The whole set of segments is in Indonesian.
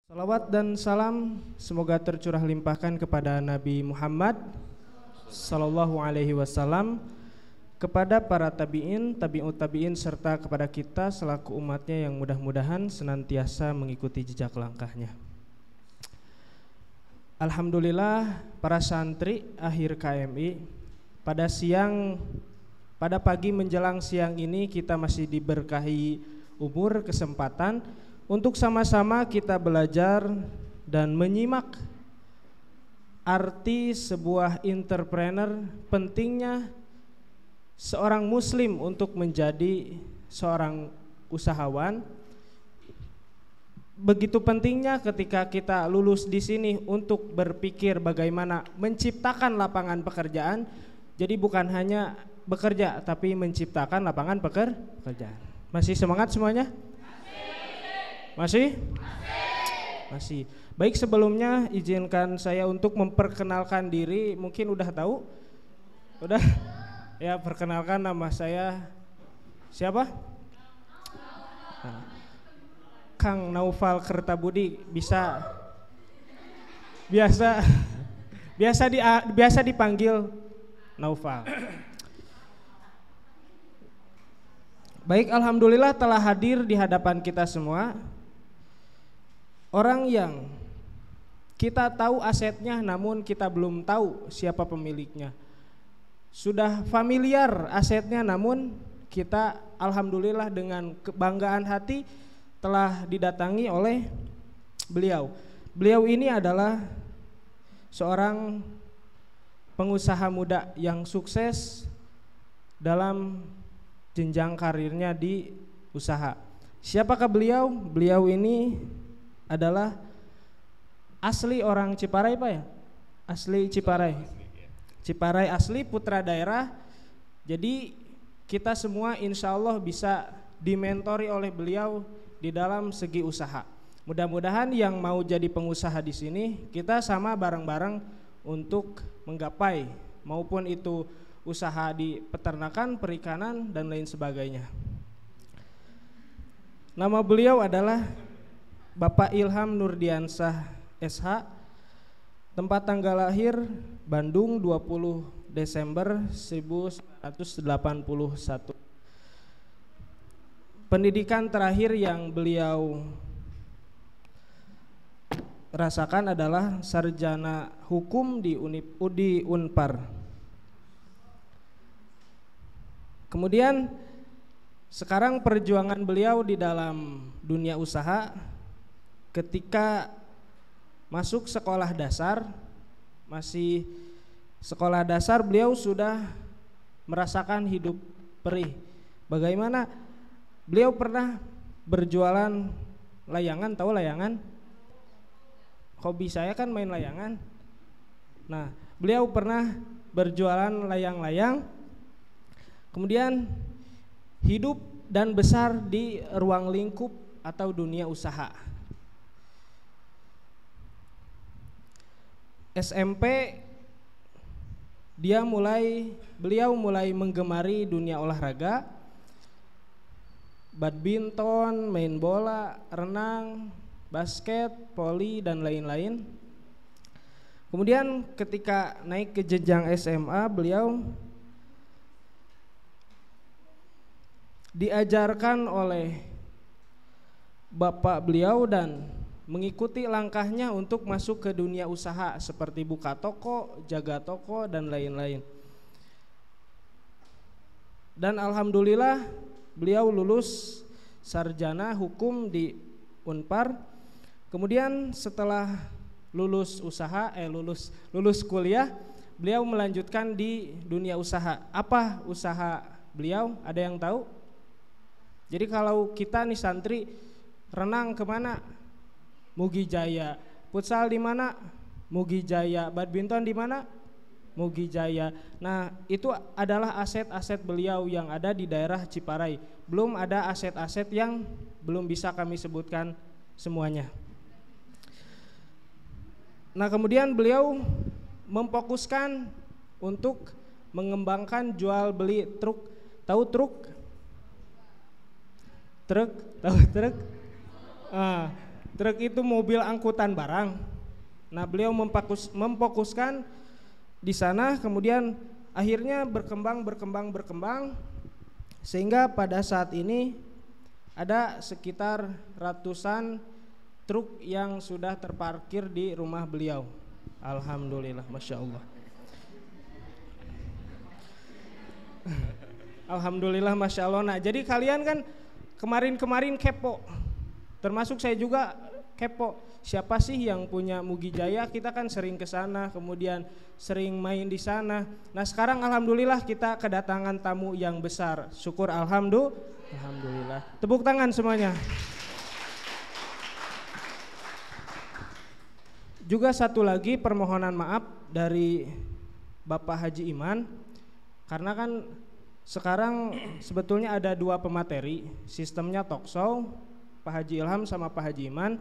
Salawat dan salam semoga tercurah limpahkan kepada Nabi Muhammad Sallallahu Alaihi Wasallam, kepada para tabi'in, tabi'ut tabi'in, serta kepada kita selaku umatnya yang mudah-mudahan senantiasa mengikuti jejak langkahnya. Alhamdulillah para santri akhir KMI, pada pagi menjelang siang ini kita masih diberkahi umur, kesempatan untuk sama-sama kita belajar dan menyimak arti sebuah entrepreneur, pentingnya seorang muslim untuk menjadi seorang usahawan. Begitu pentingnya ketika kita lulus di sini untuk berpikir bagaimana menciptakan lapangan pekerjaan. Jadi bukan hanya bekerja tapi menciptakan lapangan pekerjaan. Masih semangat semuanya? Masih? Masih. Baik, sebelumnya izinkan saya untuk memperkenalkan diri. Mungkin udah tahu? Udah? Ya, perkenalkan, nama saya siapa? Nah, Kang Naufal Kertabudi. Biasa dipanggil Naufal. Baik, alhamdulillah telah hadir di hadapan kita semua orang yang kita tahu asetnya namun kita belum tahu siapa pemiliknya. Sudah familiar asetnya namun kita alhamdulillah dengan kebanggaan hati telah didatangi oleh beliau. Beliau ini adalah seorang pengusaha muda yang sukses dalam jenjang karirnya di usaha. Siapakah beliau? Beliau ini adalah asli orang Ciparai, Pak ya? Asli Ciparai. Ciparai asli, putra daerah. Jadi kita semua insya Allah bisa dimentori oleh beliau di dalam segi usaha. Mudah-mudahan yang mau jadi pengusaha di sini kita sama bareng-bareng untuk menggapai, maupun itu usaha di peternakan, perikanan dan lain sebagainya. Nama beliau adalah Bapak Ilham Nurdiansah SH. Tempat tanggal lahir Bandung 20 Desember 1981. Pendidikan terakhir yang beliau rasakan adalah sarjana hukum di Unpar. Kemudian sekarang perjuangan beliau di dalam dunia usaha, ketika masuk sekolah dasar, masih sekolah dasar beliau sudah merasakan hidup perih. Bagaimana beliau pernah berjualan layangan, tahu layangan? Hobi saya kan main layangan. Nah, beliau pernah berjualan layang-layang, kemudian hidup dan besar di ruang lingkup atau dunia usaha. SMP beliau mulai menggemari dunia olahraga, badminton, main bola, renang, basket, voli dan lain-lain. Kemudian ketika naik ke jenjang SMA, beliau diajarkan oleh bapak beliau dan mengikuti langkahnya untuk masuk ke dunia usaha seperti buka toko, jaga toko dan lain-lain. Dan alhamdulillah beliau lulus sarjana hukum di Unpar. Kemudian setelah lulus kuliah, beliau melanjutkan di dunia usaha. Apa usaha beliau? Ada yang tahu? Jadi kalau kita nih santri renang kemana? Mugi Jaya. Futsal di mana? Mugi Jaya. Badminton di mana? Mugi Jaya. Nah, itu adalah aset-aset beliau yang ada di daerah Ciparai. Belum ada aset-aset yang belum bisa kami sebutkan semuanya. Nah, kemudian beliau memfokuskan untuk mengembangkan jual beli truk. Tahu truk? Truk? Tahu truk? Truk itu mobil angkutan barang. Nah, beliau memfokuskan di sana, kemudian akhirnya berkembang sehingga pada saat ini ada sekitar ratusan truk yang sudah terparkir di rumah beliau. Alhamdulillah, Masya Allah. Alhamdulillah, Masya Allah. Nah, jadi kalian kan kemarin kepo, termasuk saya juga kepo. Siapa sih yang punya Mugi Jaya? Kita kan sering ke sana, kemudian sering main di sana. Nah, sekarang alhamdulillah kita kedatangan tamu yang besar. Syukur alhamdulillah. Tepuk tangan semuanya. Juga satu lagi permohonan maaf dari Bapak Haji Iman, karena kan sekarang sebetulnya ada dua pemateri, sistemnya talkshow, Pak Haji Ilham sama Pak Haji Iman.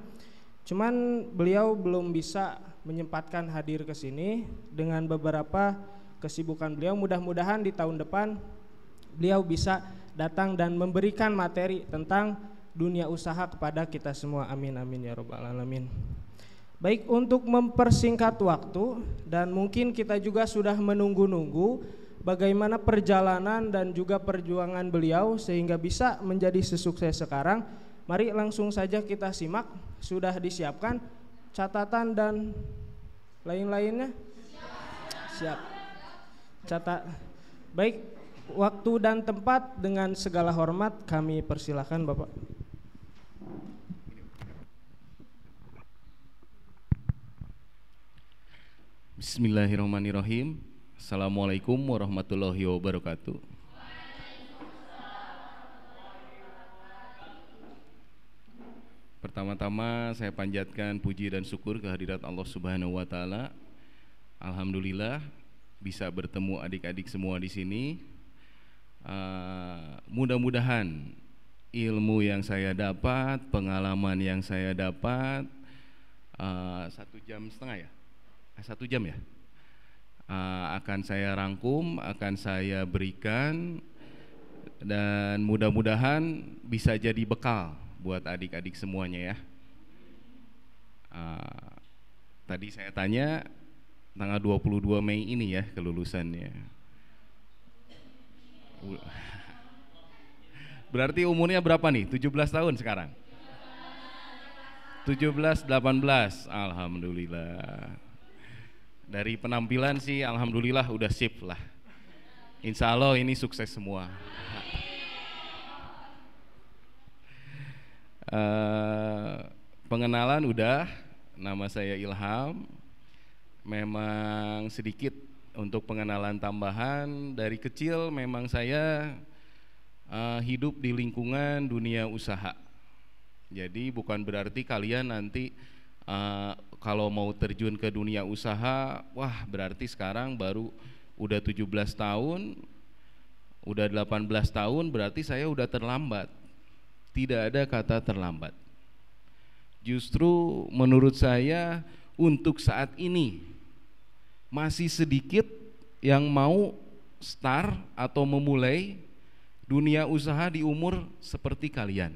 Cuman beliau belum bisa menyempatkan hadir ke sini dengan beberapa kesibukan beliau. Mudah-mudahan di tahun depan beliau bisa datang dan memberikan materi tentang dunia usaha kepada kita semua. Amin amin ya rabbal alamin. Baik, untuk mempersingkat waktu dan mungkin kita juga sudah menunggu-nunggu bagaimana perjalanan dan juga perjuangan beliau sehingga bisa menjadi sesukses sekarang. Mari langsung saja kita simak. Sudah disiapkan catatan dan lain-lainnya? Siap. Catat. Baik, waktu dan tempat dengan segala hormat kami persilakan Bapak. Bismillahirrahmanirrahim. Assalamualaikum warahmatullahi wabarakatuh. Pertama-tama saya panjatkan puji dan syukur kehadirat Allah Subhanahu wa taala. Alhamdulillah bisa bertemu adik-adik semua di sini. Mudah-mudahan ilmu yang saya dapat, pengalaman yang saya dapat 1,5 jam ya? 1 jam ya? Akan saya rangkum, akan saya berikan, dan mudah-mudahan bisa jadi bekal buat adik-adik semuanya ya. Tadi saya tanya tanggal 22 Mei ini ya kelulusannya. Berarti umurnya berapa nih? 17 tahun sekarang? 17, 18, alhamdulillah. Dari penampilan sih alhamdulillah udah sip lah. Insya Allah ini sukses semua. Pengenalan udah, nama saya Ilham. Memang sedikit untuk pengenalan tambahan. Dari kecil memang saya hidup di lingkungan dunia usaha. Jadi bukan berarti kalian nanti kalau mau terjun ke dunia usaha, wah berarti sekarang baru udah 17 tahun, udah 18 tahun berarti saya udah terlambat. Tidak ada kata terlambat. Justru menurut saya untuk saat ini masih sedikit yang mau start atau memulai dunia usaha di umur seperti kalian.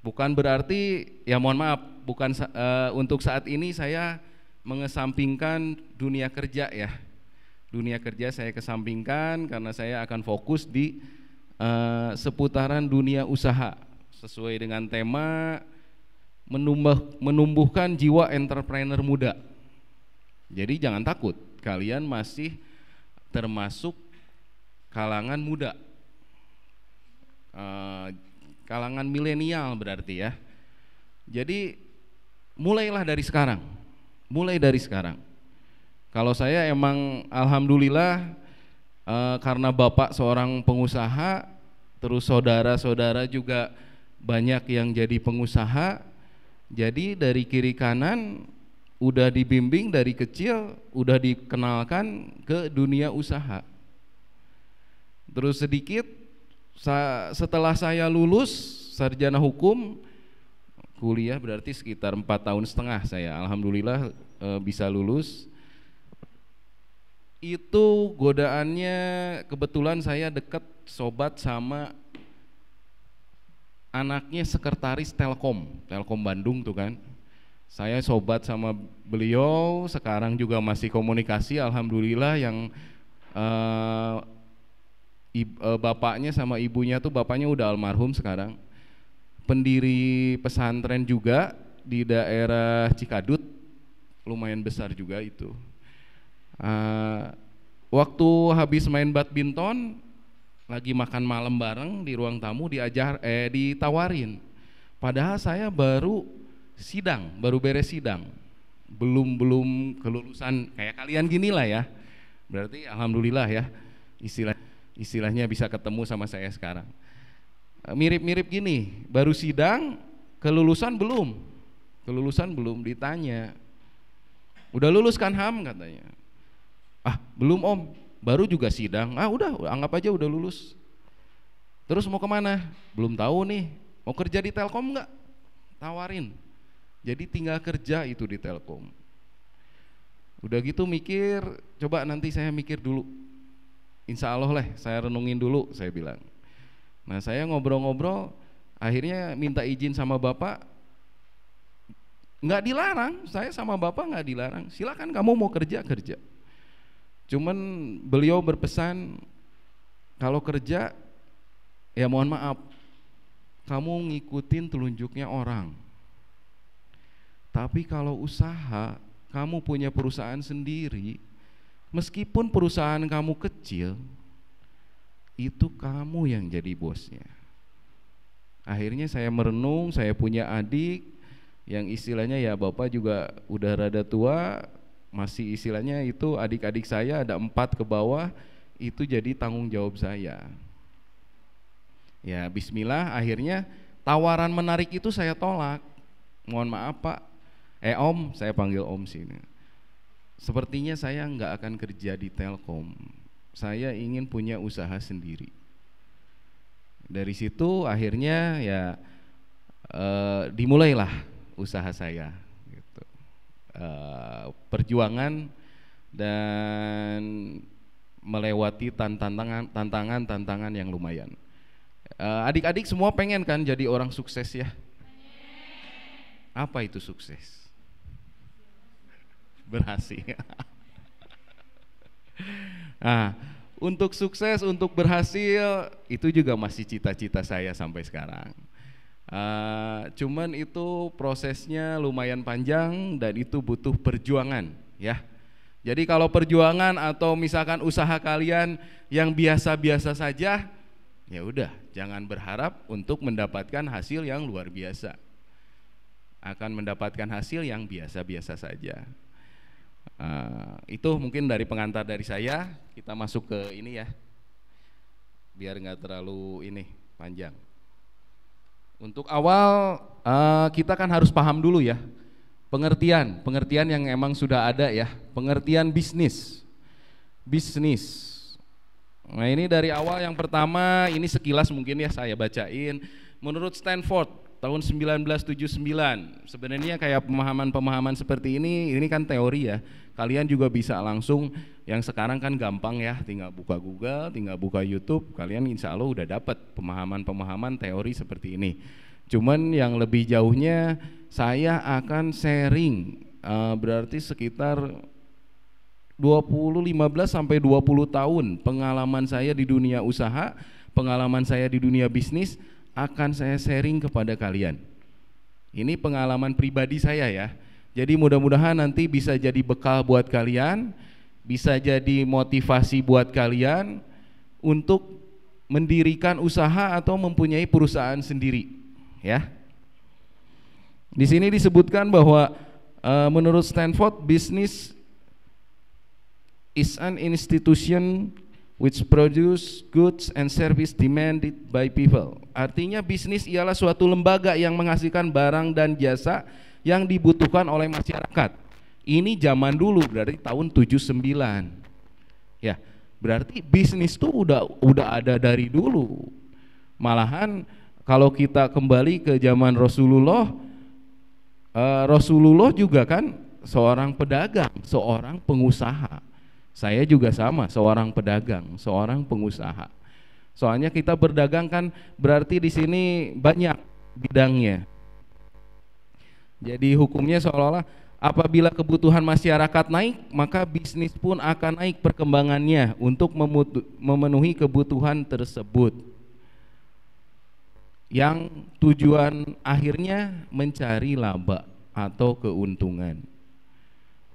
Bukan berarti, ya mohon maaf, bukan untuk saat ini saya mengesampingkan dunia kerja ya. Dunia kerja saya kesampingkan karena saya akan fokus di seputaran dunia usaha sesuai dengan tema menumbuhkan jiwa entrepreneur muda. Jadi jangan takut, kalian masih termasuk kalangan muda, kalangan milenial berarti ya. Jadi mulailah dari sekarang, mulai dari sekarang. Kalau saya emang alhamdulillah karena bapak seorang pengusaha, terus saudara-saudara juga banyak yang jadi pengusaha, jadi dari kiri kanan udah dibimbing dari kecil, udah dikenalkan ke dunia usaha. Terus sedikit setelah saya lulus sarjana hukum, kuliah berarti sekitar 4,5 tahun saya alhamdulillah bisa lulus. Itu godaannya kebetulan saya dekat sobat sama anaknya sekretaris Telkom Bandung tuh kan. Saya sobat sama beliau, sekarang juga masih komunikasi, alhamdulillah. Yang bapaknya sama ibunya tuh, bapaknya udah almarhum sekarang, pendiri pesantren juga di daerah Cikadut, lumayan besar juga itu. Waktu habis main badminton, lagi makan malam bareng di ruang tamu, ditawarin, padahal saya baru beres sidang, belum kelulusan kayak kalian gini lah ya. Berarti alhamdulillah ya, istilahnya bisa ketemu sama saya sekarang. Mirip-mirip gini, baru sidang, kelulusan belum, ditanya, udah lulus kan Ham, katanya. Ah belum Om, baru juga sidang. Ah udah, anggap aja udah lulus. Terus mau kemana? Belum tahu nih. Mau kerja di Telkom nggak? Tawarin. Jadi tinggal kerja itu di Telkom. Udah gitu mikir, coba nanti saya mikir dulu. Insya Allah lah, saya renungin dulu, saya bilang. Nah saya ngobrol-ngobrol, akhirnya minta izin sama bapak. Nggak dilarang, saya sama bapak nggak dilarang. Silakan kamu mau kerja. Cuman beliau berpesan, kalau kerja ya mohon maaf, kamu ngikutin telunjuknya orang. Tapi kalau usaha, kamu punya perusahaan sendiri, meskipun perusahaan kamu kecil, itu kamu yang jadi bosnya. Akhirnya saya merenung, saya punya adik yang istilahnya ya bapak juga udah rada tua, masih istilahnya itu adik-adik saya ada 4 ke bawah, itu jadi tanggung jawab saya. Ya bismillah, akhirnya tawaran menarik itu saya tolak. Mohon maaf Pak, Om, saya panggil Om sini. Sepertinya saya nggak akan kerja di Telkom. Saya ingin punya usaha sendiri. Dari situ akhirnya ya dimulailah usaha saya. Gitu. Perjuangan dan melewati tantangan yang lumayan. Adik-adik semua pengen kan jadi orang sukses ya? Apa itu sukses? Berhasil. Nah, untuk sukses, untuk berhasil itu juga masih cita-cita saya sampai sekarang. Cuman itu prosesnya lumayan panjang dan itu butuh perjuangan ya. Jadi kalau perjuangan atau misalkan usaha kalian yang biasa-biasa saja, ya udah jangan berharap untuk mendapatkan hasil yang luar biasa. Akan mendapatkan hasil yang biasa-biasa saja. Itu mungkin dari pengantar dari saya. Kita masuk ke ini ya, biar nggak terlalu panjang. Untuk awal kita kan harus paham dulu ya pengertian yang emang sudah ada ya, pengertian bisnis. Nah ini dari awal, yang pertama ini sekilas mungkin ya saya bacain. Menurut Stanford tahun 1979, sebenarnya kayak pemahaman seperti ini kan teori ya. Kalian juga bisa langsung, yang sekarang kan gampang ya, tinggal buka Google, tinggal buka YouTube, kalian insya Allah udah dapat pemahaman teori seperti ini. Cuman yang lebih jauhnya saya akan sharing, berarti sekitar 15 sampai 20 tahun pengalaman saya di dunia usaha, pengalaman saya di dunia bisnis akan saya sharing kepada kalian. Ini pengalaman pribadi saya ya. Jadi mudah-mudahan nanti bisa jadi bekal buat kalian, bisa jadi motivasi buat kalian untuk mendirikan usaha atau mempunyai perusahaan sendiri, ya. Di sini disebutkan bahwa menurut Stanford, business is an institution which produce goods and service demanded by people. Artinya bisnis ialah suatu lembaga yang menghasilkan barang dan jasa yang dibutuhkan oleh masyarakat. Ini zaman dulu, berarti tahun 79. Ya, berarti bisnis itu udah ada dari dulu. Malahan kalau kita kembali ke zaman Rasulullah, Rasulullah juga kan seorang pedagang, seorang pengusaha. Saya juga sama, seorang pedagang, seorang pengusaha. Soalnya kita berdagang kan berarti di sini banyak bidangnya. Jadi hukumnya seolah-olah apabila kebutuhan masyarakat naik, maka bisnis pun akan naik perkembangannya untuk memenuhi kebutuhan tersebut. Yang tujuan akhirnya mencari laba atau keuntungan.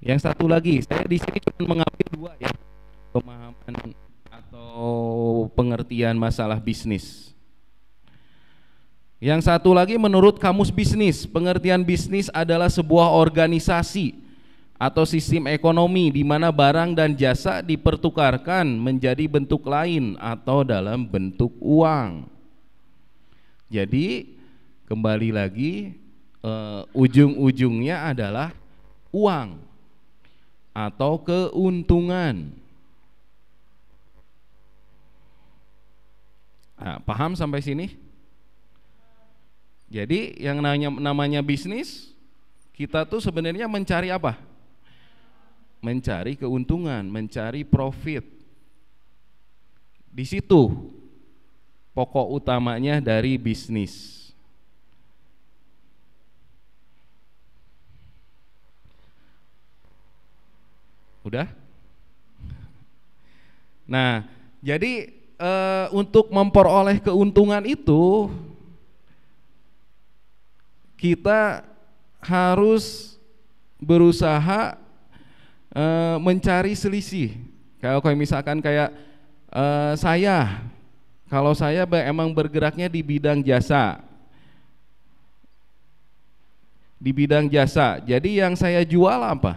Yang satu lagi, saya di sini cuma mengambil dua ya, pemahaman atau pengertian masalah bisnis. Yang satu lagi menurut Kamus Bisnis, pengertian bisnis adalah sebuah organisasi atau sistem ekonomi di mana barang dan jasa dipertukarkan menjadi bentuk lain atau dalam bentuk uang. Jadi kembali lagi ujung-ujungnya adalah uang atau keuntungan. Nah, paham sampai sini? Jadi yang namanya bisnis, kita tuh sebenarnya mencari apa? Mencari keuntungan, mencari profit. Di situ pokok utamanya dari bisnis. Udah? Nah, jadi untuk memperoleh keuntungan itu kita harus berusaha mencari selisih. Kalau misalkan kayak kalau saya emang bergeraknya di bidang jasa. Di bidang jasa. Jadi yang saya jual apa?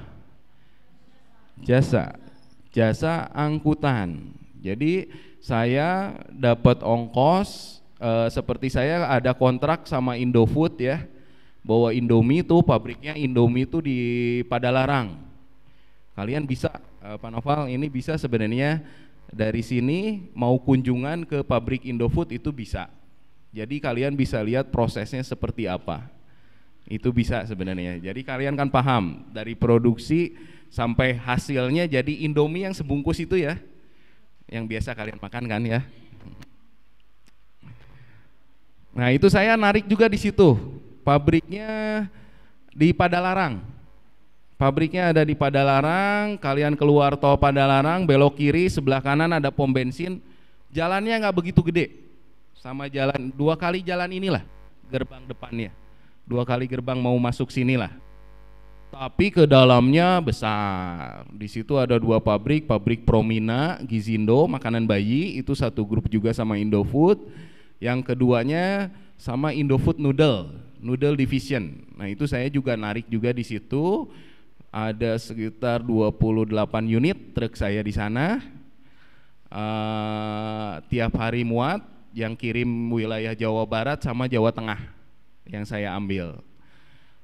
Jasa angkutan. Jadi saya dapat ongkos, seperti saya ada kontrak sama Indofood ya, bahwa Indomie itu pabriknya Indomie itu di Padalarang. Kalian bisa Pak Noval ini bisa sebenarnya dari sini mau kunjungan ke pabrik Indofood itu bisa. Jadi kalian bisa lihat prosesnya seperti apa. Itu bisa sebenarnya. Jadi kalian kan paham dari produksi sampai hasilnya jadi Indomie yang sebungkus itu ya, yang biasa kalian makan kan ya. Nah itu saya narik juga di situ. Pabriknya di Padalarang. Pabriknya ada di Padalarang. Kalian keluar tol Padalarang, belok kiri, sebelah kanan ada pom bensin. Jalannya nggak begitu gede, sama jalan 2 kali jalan inilah gerbang depannya. 2 kali gerbang mau masuk sinilah. Tapi ke dalamnya besar. Di situ ada 2 pabrik, pabrik Promina, Gizindo, makanan bayi, itu satu grup juga sama Indofood. Yang keduanya sama Indofood Noodle Division. Nah, itu saya juga narik juga di situ. Ada sekitar 28 unit truk saya di sana. Tiap hari muat, yang kirim wilayah Jawa Barat sama Jawa Tengah yang saya ambil.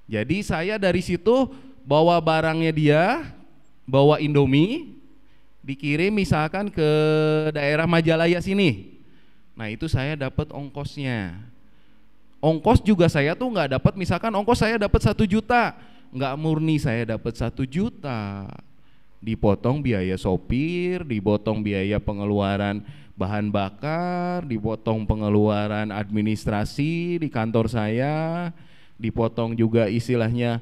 Jadi saya dari situ bawa barangnya dia, bawa Indomie, dikirim misalkan ke daerah Majalaya sini. Nah, itu saya dapat ongkosnya. Ongkos juga saya tuh nggak dapat, misalkan ongkos saya dapat 1 juta, nggak murni saya dapat 1 juta, dipotong biaya sopir, dipotong biaya pengeluaran bahan bakar, dipotong pengeluaran administrasi di kantor saya, dipotong juga istilahnya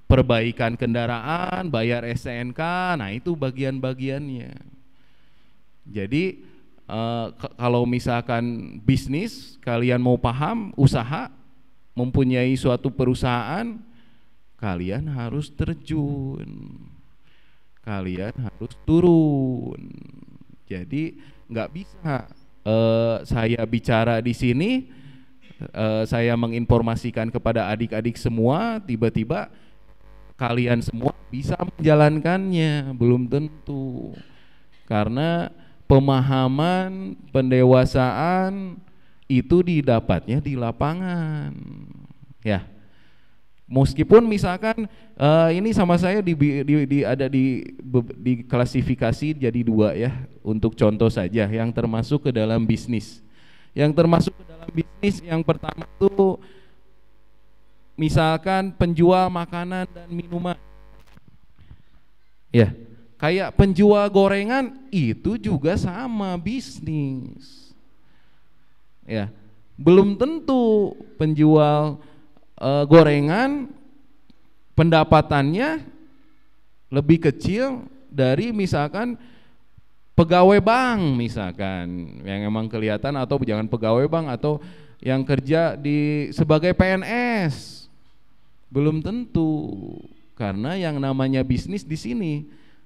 perbaikan kendaraan, bayar STNK. Nah itu bagian-bagiannya. Jadi kalau misalkan bisnis, kalian mau paham usaha, mempunyai suatu perusahaan, kalian harus terjun, kalian harus turun. Jadi nggak bisa saya bicara di sini, saya menginformasikan kepada adik-adik semua, tiba-tiba kalian semua bisa menjalankannya, belum tentu. Karena pemahaman, pendewasaan itu didapatnya di lapangan, ya. Meskipun misalkan ini sama saya ada di klasifikasi jadi 2 ya, untuk contoh saja yang termasuk ke dalam bisnis. Yang termasuk ke dalam bisnis yang pertama itu misalkan penjual makanan dan minuman. Ya, Kayak penjual gorengan itu juga sama bisnis. Ya, belum tentu penjual gorengan pendapatannya lebih kecil dari misalkan pegawai bank misalkan yang emang kelihatan, atau jangan pegawai bank, atau yang kerja sebagai PNS. Belum tentu, karena yang namanya bisnis di sini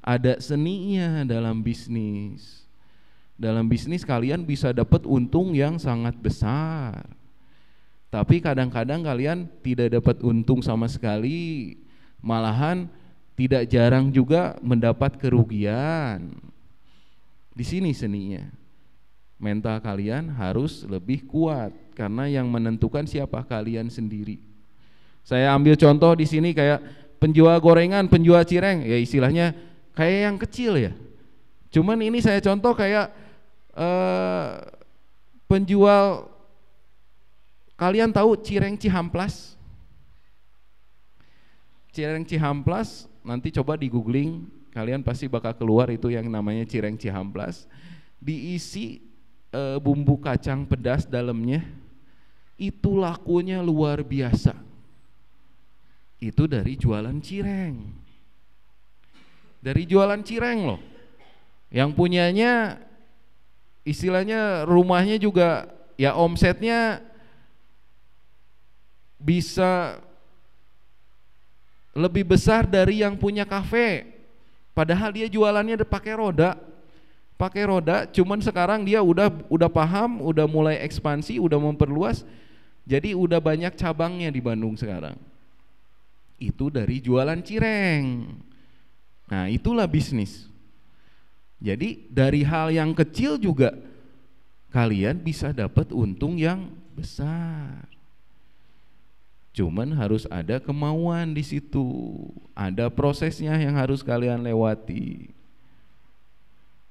ada seninya dalam bisnis. Dalam bisnis kalian bisa dapat untung yang sangat besar. Tapi kadang-kadang kalian tidak dapat untung sama sekali. Malahan tidak jarang juga mendapat kerugian. Di sini seninya. Mental kalian harus lebih kuat, karena yang menentukan siapa kalian sendiri. Saya ambil contoh di sini kayak penjual gorengan, penjual cireng, ya istilahnya kayak yang kecil ya. Cuman ini saya contoh kayak penjual, kalian tahu cireng Cihamplas? Cireng Cihamplas, nanti coba di googling, kalian pasti bakal keluar itu yang namanya cireng Cihamplas. Diisi bumbu kacang pedas dalamnya, itu lakunya luar biasa. Itu dari jualan cireng. Dari jualan cireng loh. Yang punyanya istilahnya rumahnya juga ya omsetnya bisa lebih besar dari yang punya kafe. Padahal dia jualannya pakai roda. Pakai roda, cuman sekarang dia udah paham, udah mulai ekspansi, udah memperluas. Jadi udah banyak cabangnya di Bandung sekarang. Itu dari jualan cireng. Nah, itulah bisnis. Jadi dari hal yang kecil juga kalian bisa dapat untung yang besar. Cuman harus ada kemauan di situ. Ada prosesnya yang harus kalian lewati.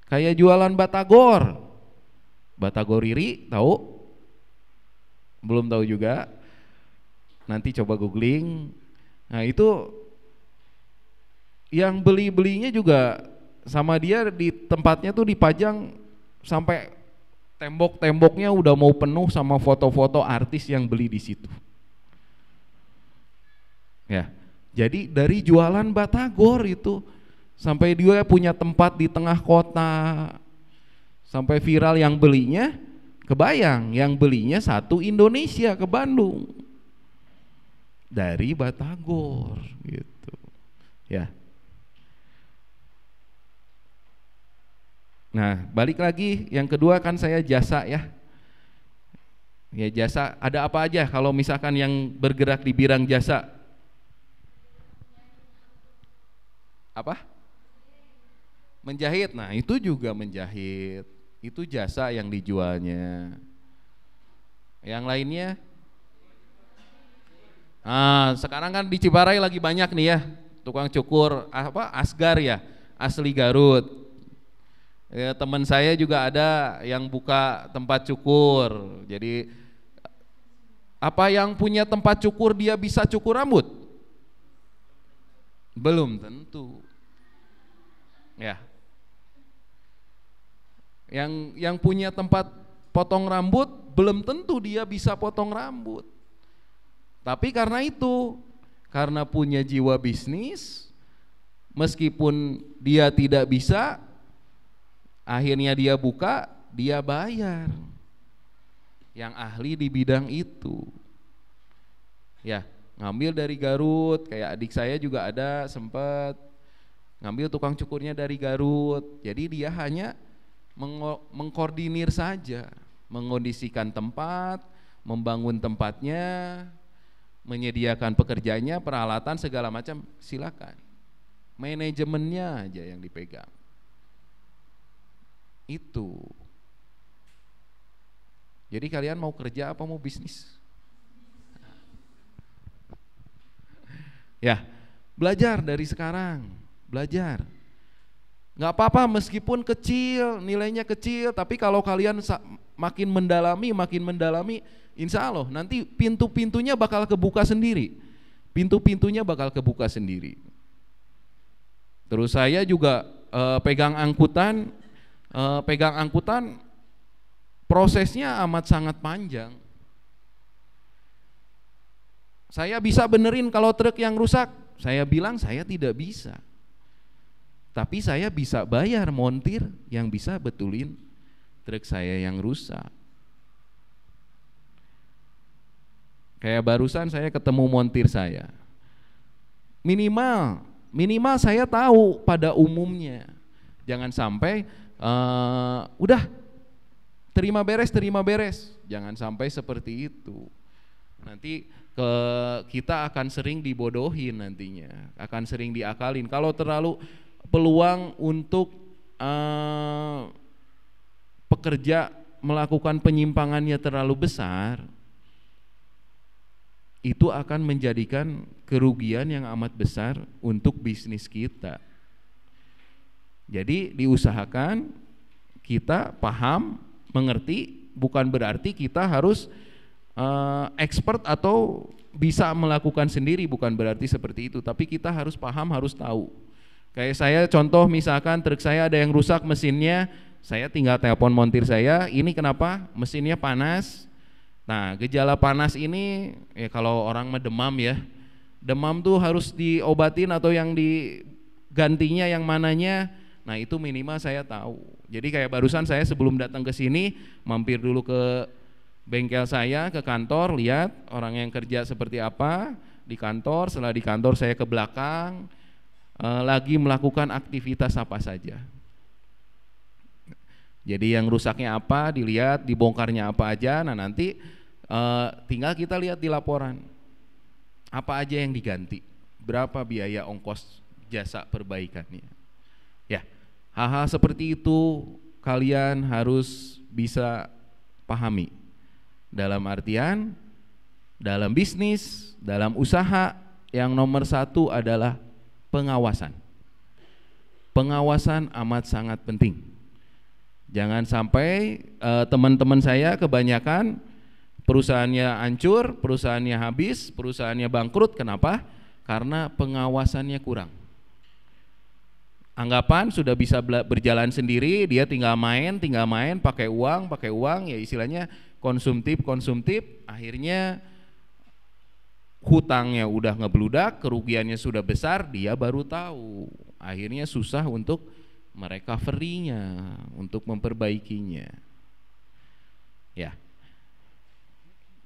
Kayak jualan batagor. Batagor Riri, tahu? Belum tahu juga. Nanti coba googling. Nah, itu yang belinya juga sama dia di tempatnya tuh dipajang sampai tembok-temboknya udah mau penuh sama foto-foto artis yang beli di situ. Ya, jadi dari jualan batagor itu sampai dia punya tempat di tengah kota, sampai viral yang belinya, kebayang yang belinya satu Indonesia ke Bandung dari batagor gitu. Ya. Nah, balik lagi yang kedua kan saya jasa ya. Ya jasa, ada apa aja kalau misalkan yang bergerak di bidang jasa? Apa? Menjahit. Nah, itu juga menjahit. Itu jasa yang dijualnya. Yang lainnya? Nah, sekarang kan di Ciparai lagi banyak nih ya, tukang cukur apa? Asgar ya, asli Garut. Ya, teman saya juga ada yang buka tempat cukur. Jadi apa yang punya tempat cukur dia bisa cukur rambut? Belum tentu. Ya. Yang punya tempat potong rambut belum tentu dia bisa potong rambut. Tapi karena itu, karena punya jiwa bisnis, meskipun dia tidak bisa, akhirnya dia buka, dia bayar yang ahli di bidang itu. Ya, ngambil dari Garut, kayak adik saya juga ada sempat ngambil tukang cukurnya dari Garut. Jadi dia hanya mengkoordinir saja, mengondisikan tempat, membangun tempatnya, menyediakan pekerjaannya, peralatan segala macam, silakan. Manajemennya aja yang dipegang. Itu. Jadi kalian mau kerja apa mau bisnis? Ya, belajar dari sekarang, belajar. Nggak apa-apa meskipun kecil, nilainya kecil, tapi kalau kalian makin mendalami, insya Allah nanti pintu-pintunya bakal kebuka sendiri. Pintu-pintunya bakal kebuka sendiri. Terus saya juga pegang angkutan prosesnya amat sangat panjang. Saya bisa benerin kalau truk yang rusak, saya bilang saya tidak bisa. Tapi saya bisa bayar montir yang bisa betulin truk saya yang rusak. Kayak barusan saya ketemu montir saya. Minimal saya tahu pada umumnya. Jangan sampai udah terima beres. Jangan sampai seperti itu. Nanti kita akan sering dibodohin nantinya, akan sering diakalin. Kalau terlalu peluang untuk pekerja melakukan penyimpangannya terlalu besar, itu akan menjadikan kerugian yang amat besar untuk bisnis kita. Jadi diusahakan kita paham, mengerti, bukan berarti kita harus expert atau bisa melakukan sendiri, bukan berarti seperti itu, tapi kita harus paham, harus tahu. Kayak saya contoh, misalkan truk saya ada yang rusak mesinnya, saya tinggal telepon montir saya, ini kenapa mesinnya panas. Nah, gejala panas ini ya kalau orang demam ya, demam tuh harus diobatin atau yang digantinya yang mananya. Nah, itu minimal saya tahu. Jadi kayak barusan saya sebelum datang ke sini mampir dulu ke bengkel saya, ke kantor, lihat orang yang kerja seperti apa di kantor. Setelah di kantor saya ke belakang, lagi melakukan aktivitas apa saja. Jadi yang rusaknya apa dilihat, dibongkarnya apa aja. Nah nanti tinggal kita lihat di laporan apa aja yang diganti, berapa biaya ongkos jasa perbaikannya. Ya, hal-hal seperti itu kalian harus bisa pahami. Dalam artian, dalam bisnis, dalam usaha, yang nomor satu adalah pengawasan. Pengawasan amat sangat penting. Jangan sampai teman-teman saya kebanyakan perusahaannya hancur, perusahaannya habis, perusahaannya bangkrut. Kenapa? Karena pengawasannya kurang. Anggapan sudah bisa berjalan sendiri, dia tinggal main, pakai uang, ya istilahnya konsumtif, akhirnya hutangnya udah ngebludak, kerugiannya sudah besar, dia baru tahu. Akhirnya susah untuk merecovery-nya, untuk memperbaikinya. Ya.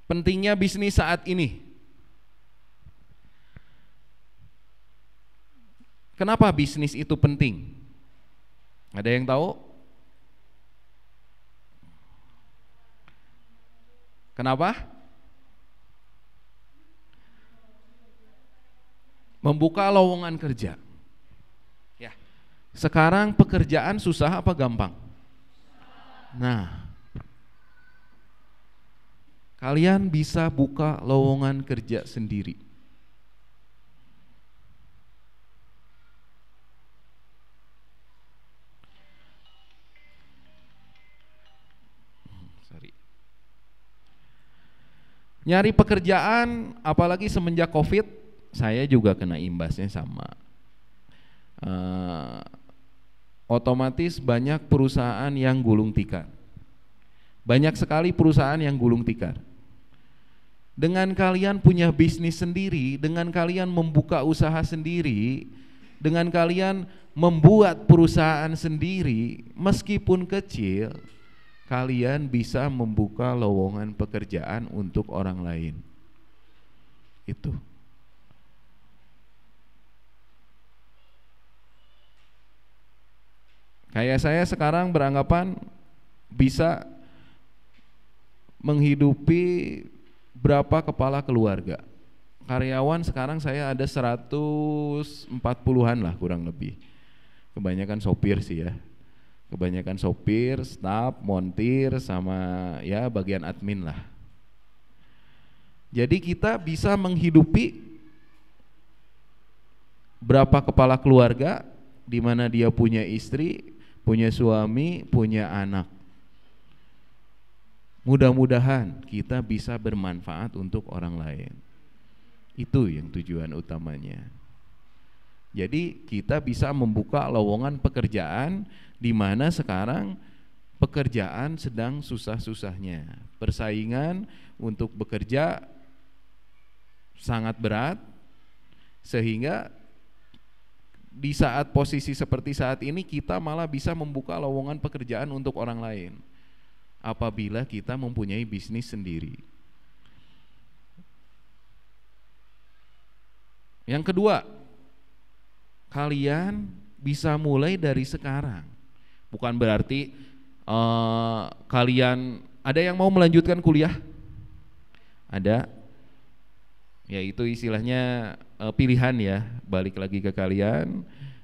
Pentingnya bisnis saat ini. Kenapa bisnis itu penting? Ada yang tahu? Kenapa? Membuka lowongan kerja. Ya. Sekarang pekerjaan susah apa gampang? Nah, kalian bisa buka lowongan kerja sendiri. Nyari pekerjaan, apalagi semenjak COVID, saya juga kena imbasnya sama. Otomatis banyak perusahaan yang gulung tikar. Banyak sekali perusahaan yang gulung tikar. Dengan kalian punya bisnis sendiri, dengan kalian membuka usaha sendiri, dengan kalian membuat perusahaan sendiri, meskipun kecil, kalian bisa membuka lowongan pekerjaan untuk orang lain. Itu. Kayak saya sekarang beranggapan bisa menghidupi berapa kepala keluarga. Karyawan sekarang saya ada 140-an lah kurang lebih. Kebanyakan sopir sih ya. Kebanyakan sopir, staf, montir, sama ya bagian admin lah. Jadi kita bisa menghidupi berapa kepala keluarga, di mana dia punya istri, punya suami, punya anak. Mudah-mudahan kita bisa bermanfaat untuk orang lain. Itu yang tujuan utamanya. Jadi kita bisa membuka lowongan pekerjaan di mana sekarang pekerjaan sedang susah-susahnya. Persaingan untuk bekerja sangat berat, sehingga di saat posisi seperti saat ini kita malah bisa membuka lowongan pekerjaan untuk orang lain apabila kita mempunyai bisnis sendiri. Yang kedua, kalian bisa mulai dari sekarang. Bukan berarti kalian ada yang mau melanjutkan kuliah? Ada? Ya itu istilahnya pilihan ya, balik lagi ke kalian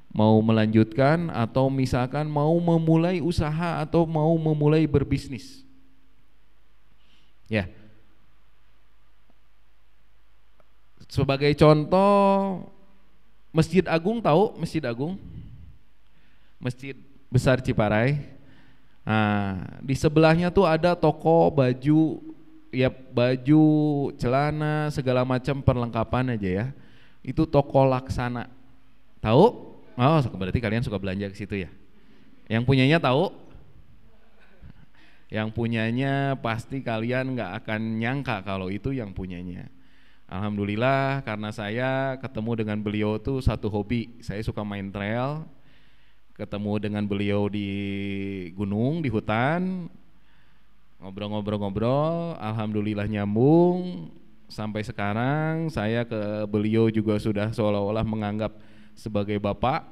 mau melanjutkan atau misalkan mau memulai usaha atau mau memulai berbisnis. Ya. Sebagai contoh, Masjid Agung, tahu Masjid Agung? Masjid Besar Ciparai. Nah, di sebelahnya tuh ada toko baju, ya baju, celana, segala macam perlengkapan aja ya. Itu toko Laksana. Tahu? Oh, berarti kalian suka belanja ke situ ya. Yang punyanya tahu? Yang punyanya pasti kalian nggak akan nyangka kalau itu yang punyanya. Alhamdulillah karena saya ketemu dengan beliau tuh satu hobi. Saya suka main trail. Ketemu dengan beliau di gunung, di hutan, ngobrol-ngobrol, alhamdulillah nyambung. Sampai sekarang saya ke beliau juga sudah seolah-olah menganggap sebagai bapak.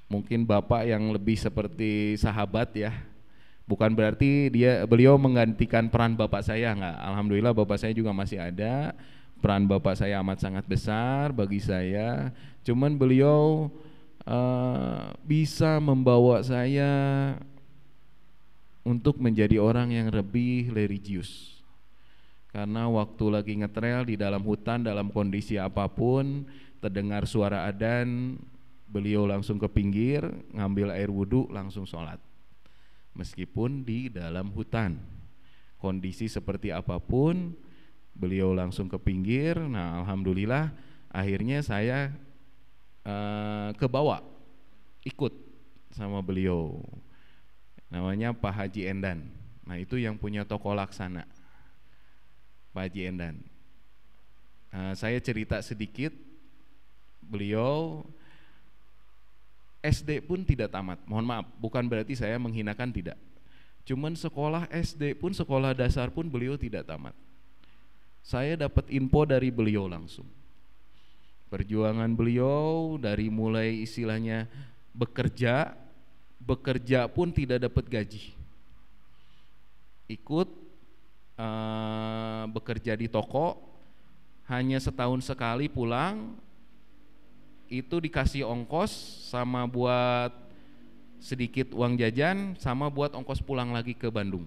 Mungkin bapak yang lebih seperti sahabat ya. Bukan berarti beliau menggantikan peran bapak saya, enggak. Alhamdulillah bapak saya juga masih ada. Peran bapak saya amat sangat besar bagi saya. Cuman beliau bisa membawa saya untuk menjadi orang yang lebih religius. Karena waktu lagi ngetrail di dalam hutan dalam kondisi apapun, terdengar suara adzan, beliau langsung ke pinggir, ngambil air wudhu, langsung sholat. Meskipun di dalam hutan, kondisi seperti apapun, beliau langsung ke pinggir. Nah, alhamdulillah akhirnya saya kebawa ikut sama beliau, namanya Pak Haji Endan. Nah itu yang punya toko Laksana, Pak Haji Endan. Saya cerita sedikit, beliau SD pun tidak tamat. Mohon maaf, bukan berarti saya menghinakan, tidak. Cuman sekolah SD pun, sekolah dasar pun beliau tidak tamat. Saya dapat info dari beliau langsung. Perjuangan beliau dari mulai istilahnya bekerja pun tidak dapat gaji. Ikut bekerja di toko, hanya setahun sekali pulang, itu dikasih ongkos sama buat sedikit uang jajan, sama buat ongkos pulang lagi ke Bandung.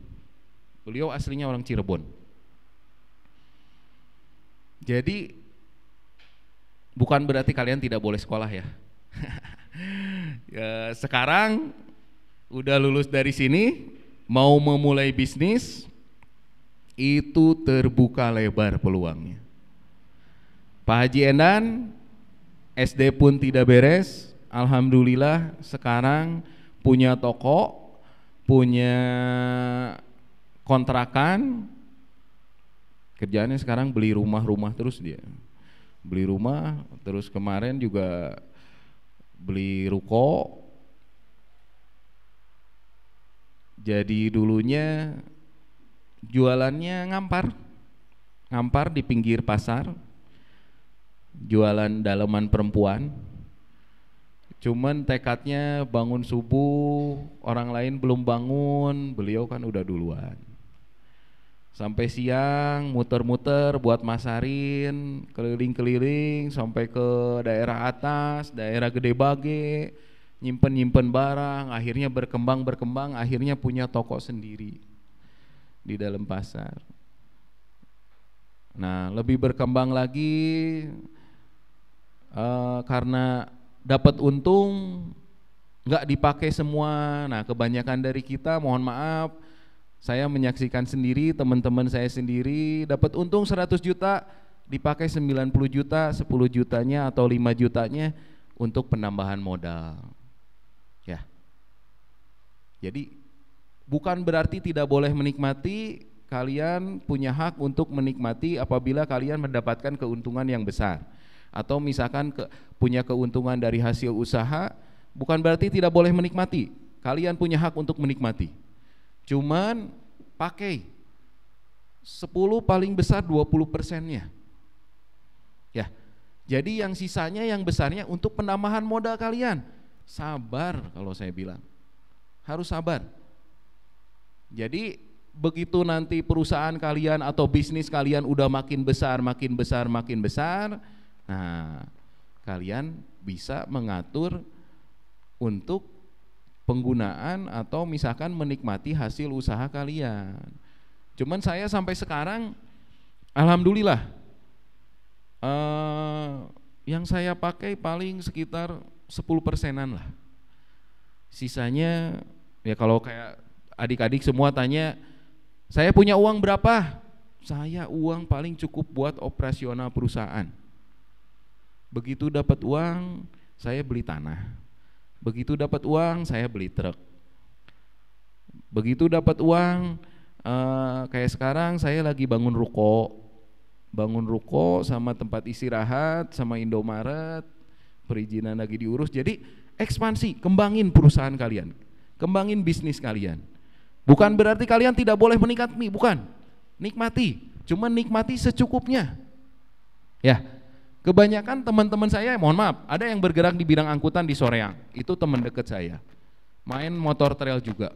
Beliau aslinya orang Cirebon. Jadi bukan berarti kalian tidak boleh sekolah ya. Ya sekarang udah lulus dari sini, mau memulai bisnis, itu terbuka lebar peluangnya. Pak Haji Endan, SD pun tidak beres, alhamdulillah sekarang punya toko, punya kontrakan, kerjaannya sekarang beli rumah-rumah terus dia. Beli rumah, terus kemarin juga beli ruko. Jadi dulunya jualannya ngampar di pinggir pasar, jualan dalaman perempuan. Cuman tekadnya bangun subuh, orang lain belum bangun, beliau kan udah duluan. Sampai siang muter-muter buat masarin, keliling-keliling sampai ke daerah atas, daerah Gede Bage, nyimpen barang, akhirnya berkembang, akhirnya punya toko sendiri di dalam pasar. Nah, lebih berkembang lagi karena dapat untung, nggak dipakai semua. Nah, kebanyakan dari kita, mohon maaf, saya menyaksikan sendiri, teman-teman saya sendiri dapat untung 100 juta, dipakai 90 juta, 10 jutanya atau 5 jutanya untuk penambahan modal. Ya. Jadi bukan berarti tidak boleh menikmati, kalian punya hak untuk menikmati apabila kalian mendapatkan keuntungan yang besar. Atau misalkan punya keuntungan dari hasil usaha, bukan berarti tidak boleh menikmati. Kalian punya hak untuk menikmati. Cuman pakai 10 paling besar 20%-nya. Ya. Jadi yang sisanya, yang besarnya untuk penambahan modal kalian. Sabar kalau saya bilang. Harus sabar. Jadi begitu nanti perusahaan kalian atau bisnis kalian udah makin besar, makin besar, makin besar, nah kalian bisa mengatur untuk penggunaan atau misalkan menikmati hasil usaha kalian. Cuman saya sampai sekarang alhamdulillah yang saya pakai paling sekitar 10%-an lah. Sisanya ya kalau kayak adik-adik semua tanya, saya punya uang berapa? Saya uang paling cukup buat operasional perusahaan. Begitu dapat uang, saya beli tanah. Begitu dapat uang, saya beli truk. Begitu dapat uang, kayak sekarang saya lagi bangun ruko sama tempat istirahat, sama Indomaret, perizinan lagi diurus. Jadi ekspansi, kembangin perusahaan kalian, kembangin bisnis kalian. Bukan berarti kalian tidak boleh menikmati, bukan. Nikmati, cuman nikmati secukupnya. Ya, kebanyakan teman-teman saya, mohon maaf, ada yang bergerak di bidang angkutan di Soreang, itu teman dekat saya. Main motor trail juga.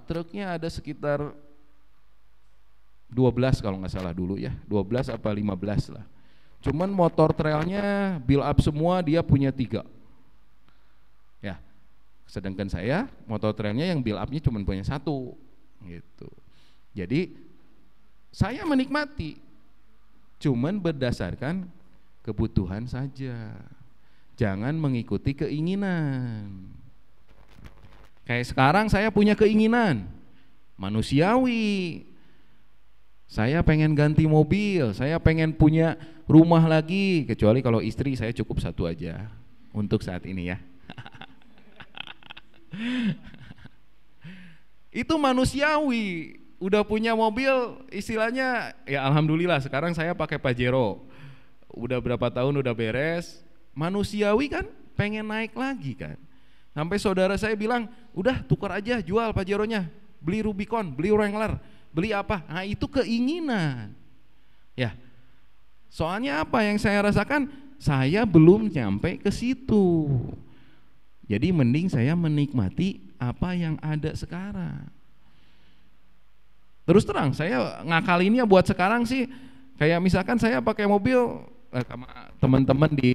Truknya ada sekitar 12 kalau nggak salah dulu ya, 12 apa 15 lah. Cuman motor trailnya build up semua, dia punya 3. Ya, sedangkan saya motor trailnya yang build upnya cuma punya 1 gitu. Jadi saya menikmati, cuman berdasarkan kebutuhan saja, jangan mengikuti keinginan. Kayak sekarang saya punya keinginan manusiawi, saya pengen ganti mobil, saya pengen punya rumah lagi, kecuali kalau istri saya cukup 1 aja untuk saat ini ya. Itu manusiawi, udah punya mobil istilahnya ya alhamdulillah, sekarang saya pakai Pajero, udah berapa tahun udah beres, manusiawi kan pengen naik lagi kan. Sampai saudara saya bilang, udah tukar aja, jual Pajeronya, beli Rubicon, beli Wrangler, beli apa? Nah itu keinginan. Ya, soalnya apa yang saya rasakan, saya belum nyampe ke situ. Jadi mending saya menikmati apa yang ada sekarang. Terus terang, saya ngakalinnya buat sekarang sih, kayak misalkan saya pakai mobil, sama teman-teman di,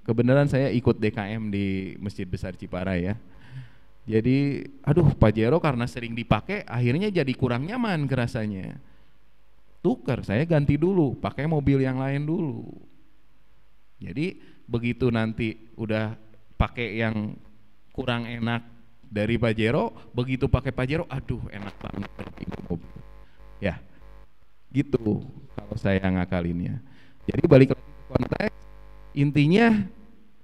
kebenaran saya ikut DKM di Masjid Besar Ciparai ya. Jadi aduh Pajero karena sering dipakai akhirnya jadi kurang nyaman kerasanya. Tukar, saya ganti dulu, pakai mobil yang lain dulu. Jadi begitu nanti udah pakai yang kurang enak dari Pajero, begitu pakai Pajero, aduh enak banget mobil. Ya, gitu kalau saya ngakalinnya. Jadi balik lagi ke konteks, intinya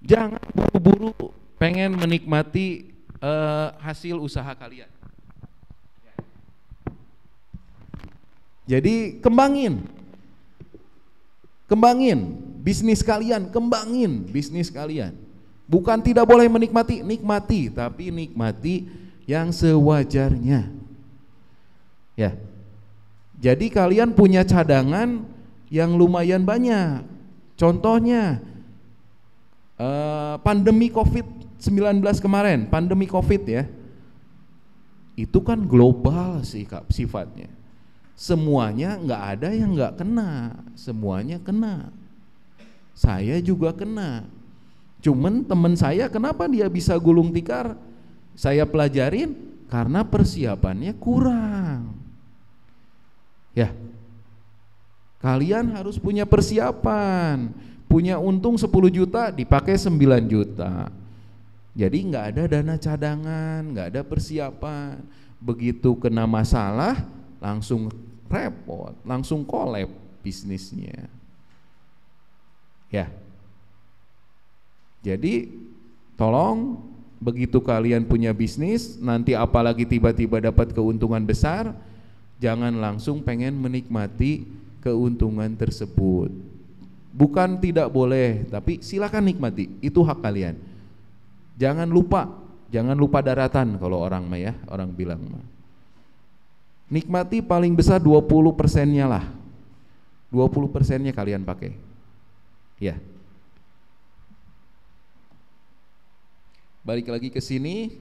jangan buru-buru pengen menikmati hasil usaha kalian. Jadi kembangin bisnis kalian, kembangin bisnis kalian. Bukan tidak boleh menikmati, nikmati, tapi nikmati yang sewajarnya. Ya. Jadi kalian punya cadangan yang lumayan banyak. Contohnya pandemi COVID-19 kemarin, pandemi COVID ya, itu kan global sih sifatnya. Semuanya nggak ada yang nggak kena, semuanya kena. Saya juga kena. Cuman teman saya kenapa dia bisa gulung tikar? Saya pelajarin karena persiapannya kurang. Ya, kalian harus punya persiapan. Punya untung 10 juta dipakai 9 juta. Jadi nggak ada dana cadangan, nggak ada persiapan. Begitu kena masalah langsung repot, langsung kolab bisnisnya. Ya. Jadi tolong begitu kalian punya bisnis, nanti apalagi tiba-tiba dapat keuntungan besar, jangan langsung pengen menikmati keuntungan tersebut. Bukan tidak boleh, tapi silakan nikmati, itu hak kalian. Jangan lupa daratan kalau orang mah ya, orang bilang mah. Nikmati paling besar 20%-nya lah. 20%-nya kalian pakai. Ya. Balik lagi ke sini.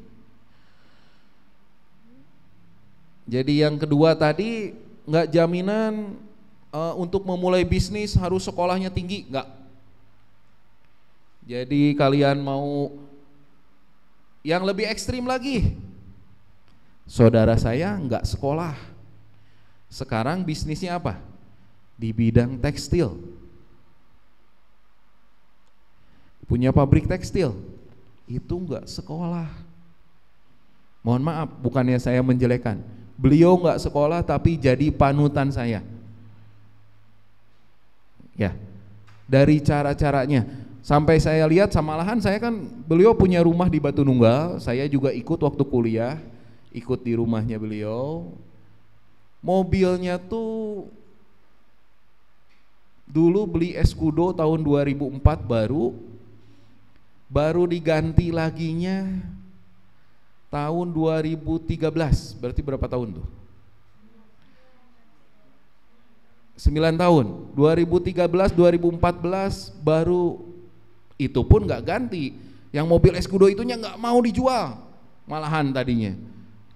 Jadi yang kedua tadi, nggak jaminan untuk memulai bisnis harus sekolahnya tinggi, nggak. Jadi kalian mau yang lebih ekstrim lagi, saudara saya nggak sekolah, sekarang bisnisnya apa? Di bidang tekstil, punya pabrik tekstil. Itu enggak sekolah. Mohon maaf, bukannya saya menjelekan. Beliau enggak sekolah tapi jadi panutan saya. Ya, dari cara-caranya. Sampai saya lihat, malahan saya kan, beliau punya rumah di Batu Nunggal. Saya juga ikut waktu kuliah, ikut di rumahnya beliau. Mobilnya tuh dulu beli Escudo tahun 2004 baru diganti laginya tahun 2013. Berarti berapa tahun tuh? 9 tahun. 2013, 2014 baru, itu pun gak ganti. Yang mobil Escudo itunya gak mau dijual, malahan tadinya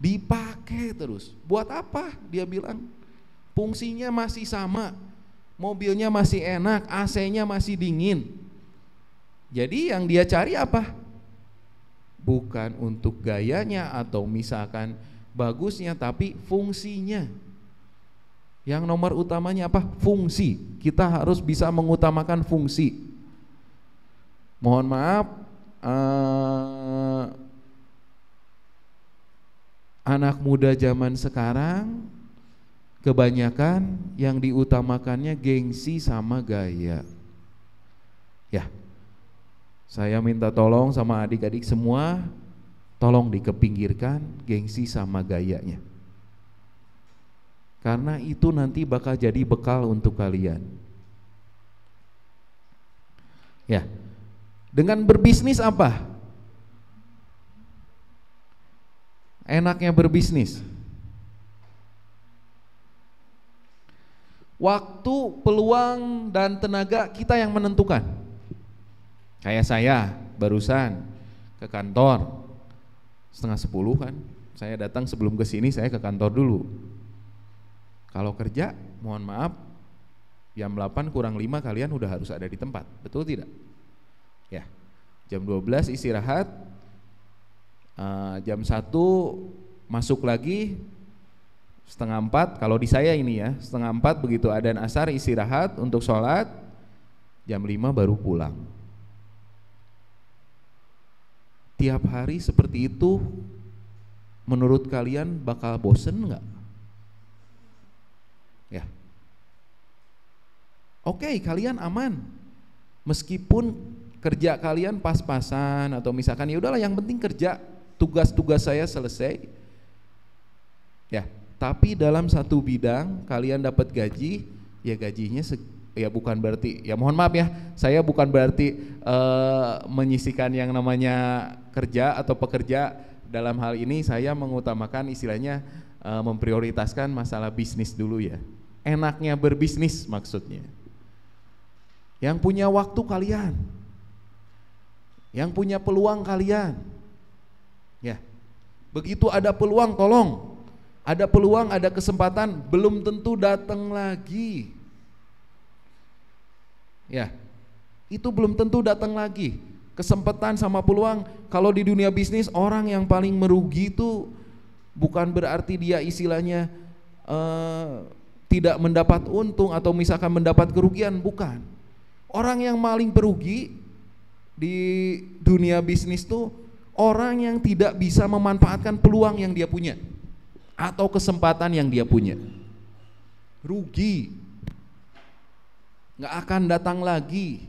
dipakai terus. Buat apa? Dia bilang fungsinya masih sama, mobilnya masih enak, AC-nya masih dingin. Jadi yang dia cari apa? Bukan untuk gayanya atau misalkan bagusnya, tapi fungsinya. Yang nomor utamanya apa? Fungsi. Kita harus bisa mengutamakan fungsi. Mohon maaf, anak muda zaman sekarang kebanyakan yang diutamakannya gengsi sama gaya. Ya, saya minta tolong sama adik-adik semua, tolong dikepinggirkan gengsi sama gayanya. Karena itu nanti bakal jadi bekal untuk kalian. Ya. Dengan berbisnis apa? Enaknya berbisnis. Waktu, peluang, dan tenaga kita yang menentukan. Kayak saya barusan ke kantor 9:30 kan, saya datang sebelum ke sini saya ke kantor dulu. Kalau kerja, mohon maaf, jam 8 kurang 5 kalian udah harus ada di tempat, betul tidak? Ya, jam 12 istirahat, jam 1 masuk lagi, 3:30, kalau di saya ini ya, 3:30 begitu adzan asar istirahat untuk sholat, jam 5 baru pulang. Tiap hari seperti itu, menurut kalian bakal bosen nggak? Ya, oke, kalian aman, meskipun kerja kalian pas-pasan atau misalkan ya udahlah yang penting kerja, tugas-tugas saya selesai. Ya, tapi dalam satu bidang kalian dapat gaji, ya gajinya ya bukan berarti, ya mohon maaf ya, saya bukan berarti menyisikan yang namanya kerja atau pekerja. Dalam hal ini saya mengutamakan istilahnya memprioritaskan masalah bisnis dulu ya. Enaknya berbisnis maksudnya. Yang punya waktu kalian, yang punya peluang kalian. Ya, begitu ada peluang tolong. Ada peluang, ada kesempatan, belum tentu datang lagi. Ya, itu belum tentu datang lagi. Kesempatan sama peluang, kalau di dunia bisnis orang yang paling merugi itu bukan berarti dia istilahnya tidak mendapat untung atau misalkan mendapat kerugian, bukan. Orang yang paling merugi di dunia bisnis tuh orang yang tidak bisa memanfaatkan peluang yang dia punya atau kesempatan yang dia punya. Rugi, nggak akan datang lagi.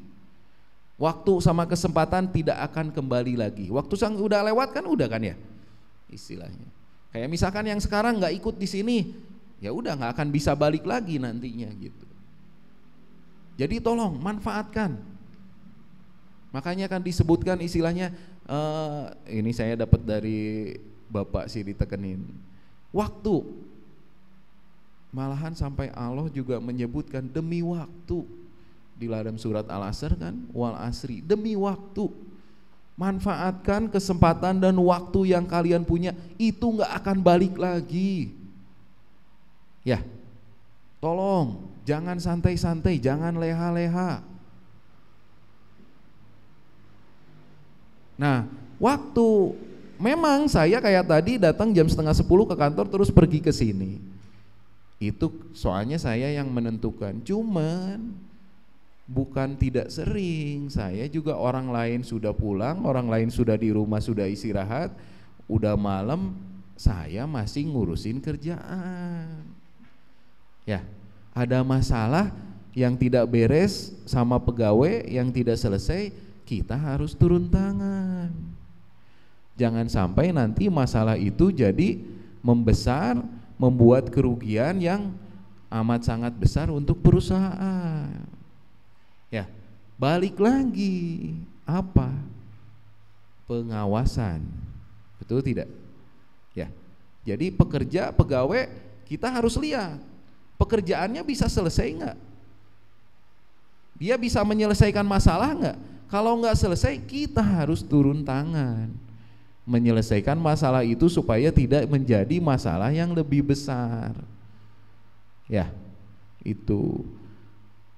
Waktu sama kesempatan tidak akan kembali lagi. Waktu yang udah lewat kan udah kan ya, istilahnya. Kayak misalkan yang sekarang nggak ikut di sini, ya udah nggak akan bisa balik lagi nantinya gitu. Jadi tolong manfaatkan. Makanya kan disebutkan istilahnya, ini saya dapat dari Bapak sih ditekenin. Waktu. Malahan sampai Allah juga menyebutkan demi waktu. Di dalam surat Al-Asr kan, wal asri, demi waktu. Manfaatkan kesempatan dan waktu yang kalian punya, itu nggak akan balik lagi. Ya, tolong jangan santai-santai, jangan leha-leha. Nah, waktu memang saya kayak tadi datang jam 9:30 ke kantor terus pergi ke sini. Itu soalnya saya yang menentukan. Cuman bukan tidak sering, saya juga orang lain sudah pulang, orang lain sudah di rumah, sudah istirahat, udah malam, saya masih ngurusin kerjaan. Ya, ada masalah yang tidak beres sama pegawai yang tidak selesai, kita harus turun tangan. Jangan sampai nanti masalah itu jadi membesar, membuat kerugian yang amat sangat besar untuk perusahaan. Ya, balik lagi apa? Pengawasan. Betul tidak? Ya. Jadi pekerja, pegawai kita harus lihat pekerjaannya bisa selesai enggak? Dia bisa menyelesaikan masalah enggak? Kalau enggak selesai, kita harus turun tangan menyelesaikan masalah itu supaya tidak menjadi masalah yang lebih besar. Ya, itu.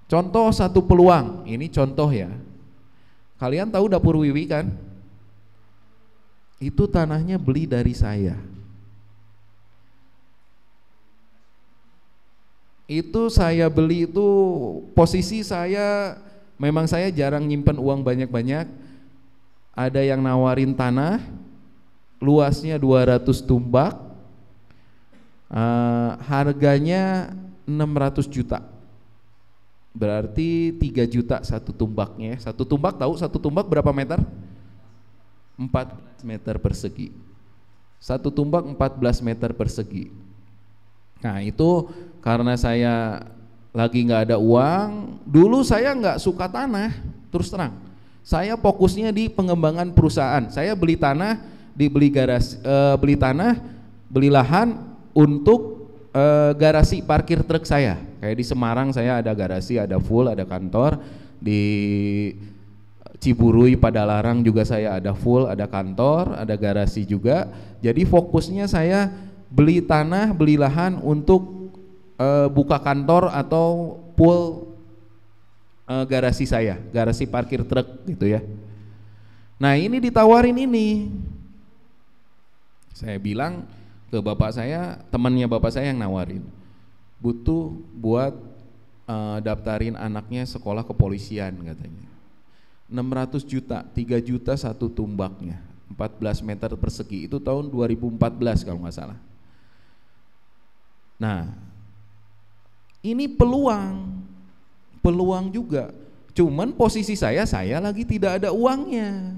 Contoh satu peluang, ini contoh ya. Kalian tahu dapur Wiwi kan? Itu tanahnya beli dari saya. Itu saya beli itu posisi saya, memang saya jarang nyimpen uang banyak-banyak. Ada yang nawarin tanah, luasnya 200 tumbak, harganya 600 juta. Berarti 3 juta satu tumbaknya. Satu tumbak tahu satu tumbak berapa meter? 14 meter persegi. Satu tumbak 14 meter persegi. Nah itu karena saya lagi nggak ada uang. Dulu saya nggak suka tanah, terus terang. Saya fokusnya di pengembangan perusahaan. Saya beli tanah, beli tanah, beli lahan untuk garasi parkir truk saya. Kayak di Semarang saya ada garasi, ada full, ada kantor. Di Ciburui Padalarang juga saya ada full, ada kantor, ada garasi juga. Jadi fokusnya saya beli tanah, beli lahan untuk buka kantor atau full garasi saya, garasi parkir truk gitu ya. Nah ini ditawarin ini. Saya bilang ke bapak saya, temannya bapak saya yang nawarin, butuh buat daftarin anaknya sekolah kepolisian katanya. 600 juta, 3 juta satu tumbaknya, 14 meter persegi, itu tahun 2014 kalau nggak salah. Nah ini peluang juga, cuman posisi saya lagi tidak ada uangnya.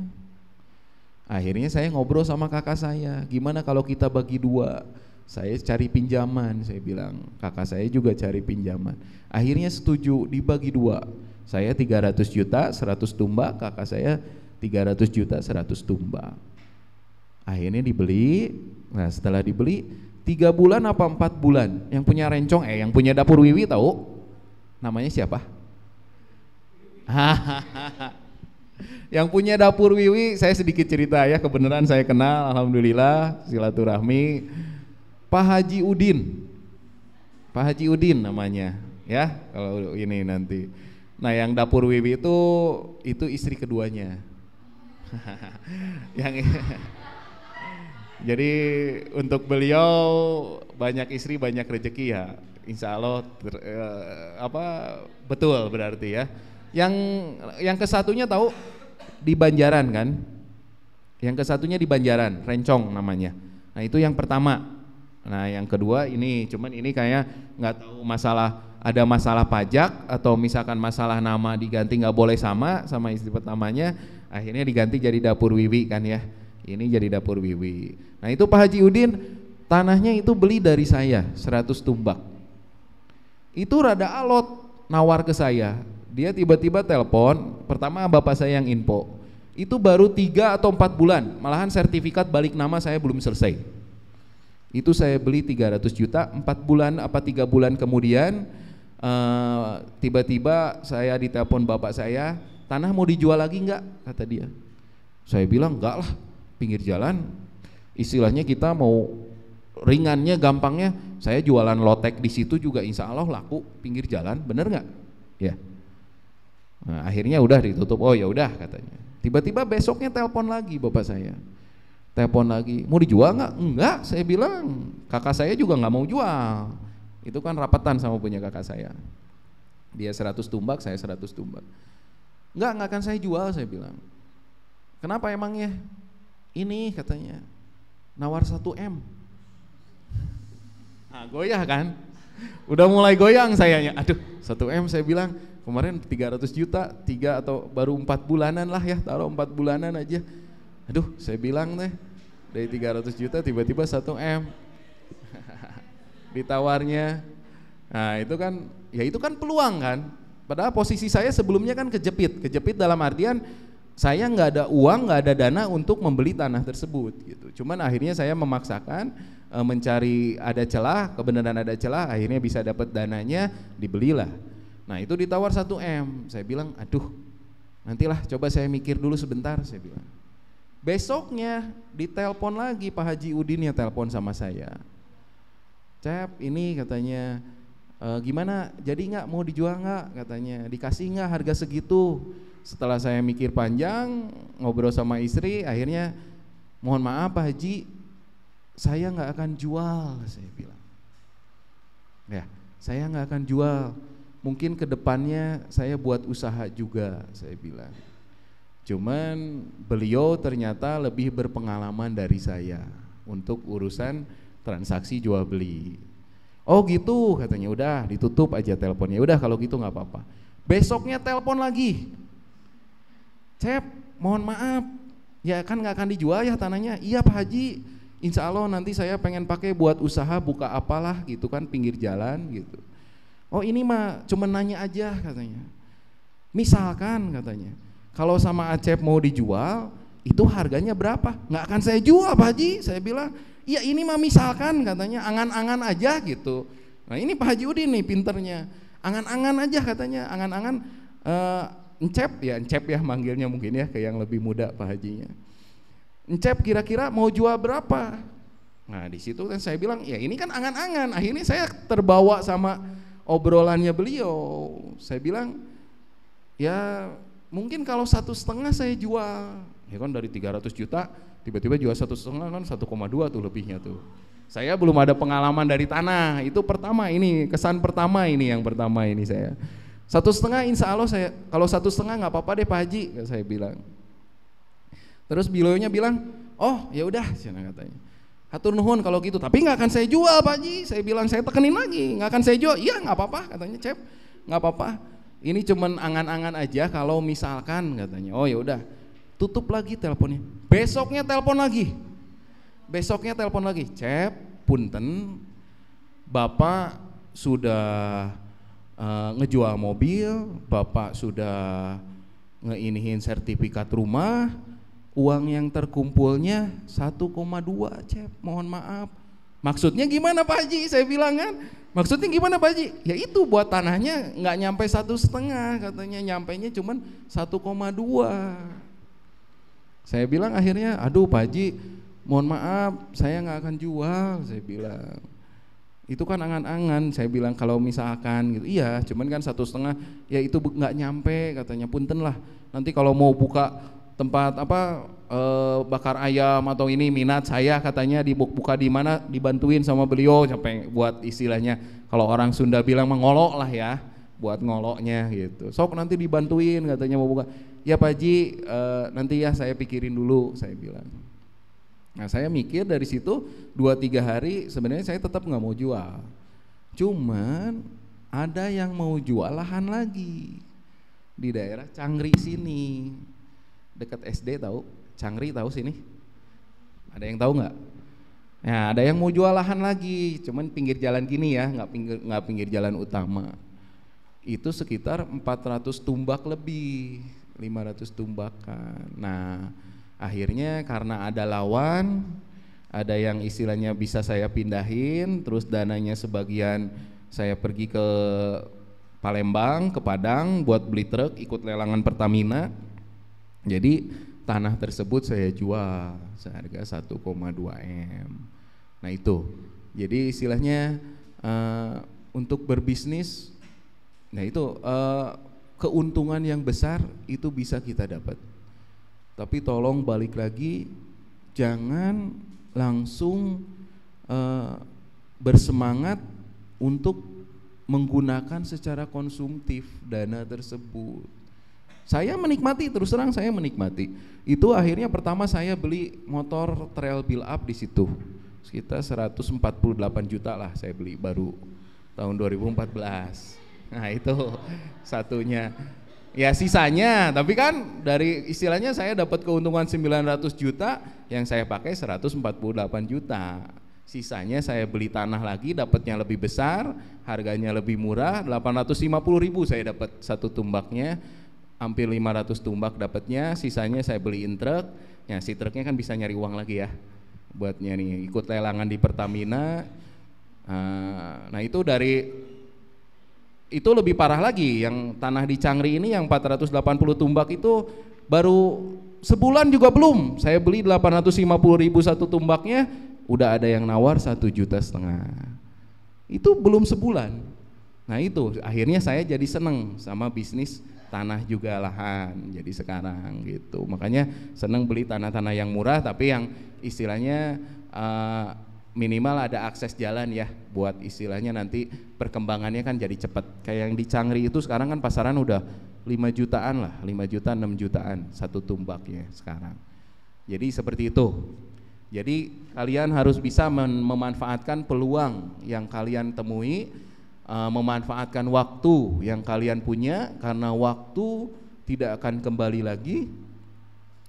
Akhirnya saya ngobrol sama kakak saya, gimana kalau kita bagi dua, saya cari pinjaman, saya bilang, kakak saya juga cari pinjaman. Akhirnya setuju dibagi dua, saya 300 juta 100 tumbak, kakak saya 300 juta 100 tumbak. Akhirnya dibeli. Nah setelah dibeli 3 bulan apa 4 bulan, yang punya rencong, yang punya dapur Wiwi tahu namanya siapa? Yang punya dapur Wiwi, saya sedikit cerita ya, kebenaran saya kenal, alhamdulillah, silaturahmi. Pak Haji Udin, Pak Haji Udin namanya ya, kalau ini nanti. Nah yang dapur Wiwi itu istri keduanya. Yang jadi untuk beliau banyak istri banyak rezeki ya, insya Allah betul berarti ya. Yang kesatunya tahu di Banjaran kan? Yang kesatunya di Banjaran, Rencong namanya. Nah itu yang pertama. Nah yang kedua ini, cuman ini kayak nggak tahu masalah ada masalah pajak atau misalkan masalah nama diganti nggak boleh sama istri pertamanya, akhirnya diganti jadi Dapur Wiwi kan ya. Ini jadi Dapur Wiwi. Nah itu Pak Haji Udin tanahnya itu beli dari saya 100 tumbak. Itu rada alot nawar ke saya. Dia tiba-tiba telepon, pertama bapak saya yang info. Itu baru 3 atau 4 bulan, malahan sertifikat balik nama saya belum selesai. Itu saya beli 300 juta, 4 bulan apa 3 bulan kemudian tiba-tiba saya ditelepon bapak saya, tanah mau dijual lagi enggak? Kata dia. Saya bilang enggak lah, pinggir jalan. Istilahnya kita mau ringannya, gampangnya, saya jualan lotek di situ juga insya Allah laku pinggir jalan, bener nggak? Ya. Nah, akhirnya udah ditutup. Oh ya udah katanya. Tiba-tiba besoknya telepon lagi bapak saya. Telepon lagi, mau dijual nggak? Enggak, saya bilang. Kakak saya juga nggak mau jual. Itu kan rapatan sama punya kakak saya. Dia 100 tumbak, saya 100 tumbak. Enggak akan saya jual, saya bilang. Kenapa emangnya? Ini katanya nawar 1M. Nah, goyah kan? Udah mulai goyang sayanya. Aduh, 1M saya bilang, kemarin 300 juta, 3 atau baru 4 bulanan lah ya, taruh 4 bulanan aja. Aduh, saya bilang deh, dari 300 juta tiba-tiba 1M. Ditawarnya. Nah, itu kan peluang kan. Padahal posisi saya sebelumnya kan kejepit dalam artian saya nggak ada uang, nggak ada dana untuk membeli tanah tersebut gitu. Cuman akhirnya saya memaksakan mencari ada celah, kebenaran ada celah, akhirnya bisa dapat dananya, dibelilah. Nah itu ditawar 1M, saya bilang aduh nantilah coba saya mikir dulu sebentar, saya bilang. Besoknya ditelepon lagi Pak Haji Udin ya, telepon sama saya. Cep ini katanya gimana, jadi nggak, mau dijual nggak katanya, dikasih nggak harga segitu. Setelah saya mikir panjang, ngobrol sama istri, akhirnya mohon maaf Pak Haji, saya nggak akan jual, saya bilang. Ya, saya nggak akan jual. Mungkin kedepannya saya buat usaha juga, saya bilang. Cuman beliau ternyata lebih berpengalaman dari saya untuk urusan transaksi jual beli. Oh gitu katanya, udah ditutup aja teleponnya. Udah kalau gitu nggak apa-apa. Besoknya telepon lagi. Cep, mohon maaf, ya kan nggak akan dijual ya tanahnya. Iya Pak Haji, insya Allah nanti saya pengen pakai buat usaha buka apalah gitu kan, pinggir jalan gitu. Oh ini mah cuma nanya aja katanya. Misalkan katanya, kalau sama Acep mau dijual, itu harganya berapa? Nggak akan saya jual Pak Haji, saya bilang. Iya ini mah misalkan katanya, angan-angan aja gitu. Nah ini Pak Haji Udin nih pinternya, angan-angan aja katanya, angan-angan Encep ya manggilnya mungkin ya, ke yang lebih muda Pak Hajinya. Encep kira-kira mau jual berapa? Nah di situ kan saya bilang ya ini kan angan-angan. Akhirnya saya terbawa sama obrolannya beliau. Saya bilang ya mungkin kalau 1,5 saya jual. Ya kan dari 300 juta tiba-tiba jual 1,5 kan 1,2 tuh lebihnya tuh. Saya belum ada pengalaman dari tanah. Itu pertama ini, kesan pertama ini, yang pertama ini saya. 1,5 insya Allah saya, kalau 1,5 nggak apa-apa deh Pak Haji, saya bilang. Terus beliaunya bilang, oh ya udah, katanya. Hatur nuhun kalau gitu, tapi nggak akan saya jual Pak Haji. Saya bilang, saya tekenin lagi, nggak akan saya jual. Iya nggak apa-apa katanya, Cep, nggak apa-apa. Ini cuman angan-angan aja kalau misalkan katanya. Oh ya udah, tutup lagi teleponnya. Besoknya telepon lagi. Cep, punten, Bapak sudah ngejual mobil, Bapak sudah ngeinihin sertifikat rumah, uang yang terkumpulnya 1,2 Cep, mohon maaf. Maksudnya gimana Pak Haji? Saya bilang kan, maksudnya gimana Pak Haji? Ya itu buat tanahnya nggak nyampe 1,5 katanya, nyampenya cuman 1,2. Saya bilang akhirnya, aduh Pak Haji, mohon maaf, saya nggak akan jual, saya bilang. Itu kan angan-angan, saya bilang kalau misalkan gitu, iya cuman kan 1,5 ya itu nggak nyampe katanya, punten lah nanti kalau mau buka tempat apa bakar ayam atau ini minat saya katanya dibuka di mana, dibantuin sama beliau sampai buat istilahnya kalau orang Sunda bilang mengolok lah ya, buat ngoloknya gitu. Sok nanti dibantuin katanya mau buka. Ya Pak Haji nanti ya saya pikirin dulu, saya bilang. Nah saya mikir dari situ 2-3 hari sebenarnya saya tetap nggak mau jual. Cuman ada yang mau jual lahan lagi di daerah Cangri sini, dekat SD tahu? Cangri tahu sini? Ada yang tahu nggak? Nah, ada yang mau jual lahan lagi, cuman pinggir jalan gini ya, nggak pinggir jalan utama. Itu sekitar 400 tumbak lebih, 500 tumbakan. Nah, akhirnya karena ada lawan, ada yang istilahnya bisa saya pindahin, terus dananya sebagian saya pergi ke Palembang, ke Padang buat beli truk ikut lelangan Pertamina. Jadi tanah tersebut saya jual seharga 1,2 M. Nah itu, jadi istilahnya untuk berbisnis, nah itu keuntungan yang besar itu bisa kita dapat. Tapi tolong balik lagi, jangan langsung bersemangat untuk menggunakan secara konsumtif dana tersebut. Saya menikmati, terus terang saya menikmati. Itu akhirnya pertama saya beli motor trail build up di situ. Sekitar 148 juta lah saya beli baru tahun 2014. Nah itu satunya. Ya sisanya, tapi kan dari istilahnya saya dapat keuntungan 900 juta, yang saya pakai 148 juta. Sisanya saya beli tanah lagi, dapatnya lebih besar, harganya lebih murah, 850.000 saya dapat satu tumbaknya, hampir 500 tumbak dapatnya, sisanya saya beliin truk. Ya si truknya kan bisa nyari uang lagi ya, buatnya nih ikut lelangan di Pertamina. Nah itu itu lebih parah lagi, yang tanah di Cangri ini yang 480 tumbak itu baru sebulan juga belum, saya beli 850.000 satu tumbaknya, udah ada yang nawar 1,5 juta. Itu belum sebulan. Nah itu akhirnya saya jadi seneng sama bisnis tanah juga lahan. Jadi sekarang gitu, makanya seneng beli tanah-tanah yang murah tapi yang istilahnya minimal ada akses jalan ya, buat istilahnya nanti perkembangannya kan jadi cepat. Kayak yang di Cangri itu sekarang kan pasaran udah 5 jutaan lah, 5 juta 6 jutaan satu tumbaknya sekarang. Jadi seperti itu. Jadi kalian harus bisa memanfaatkan peluang yang kalian temui, memanfaatkan waktu yang kalian punya, karena waktu tidak akan kembali lagi.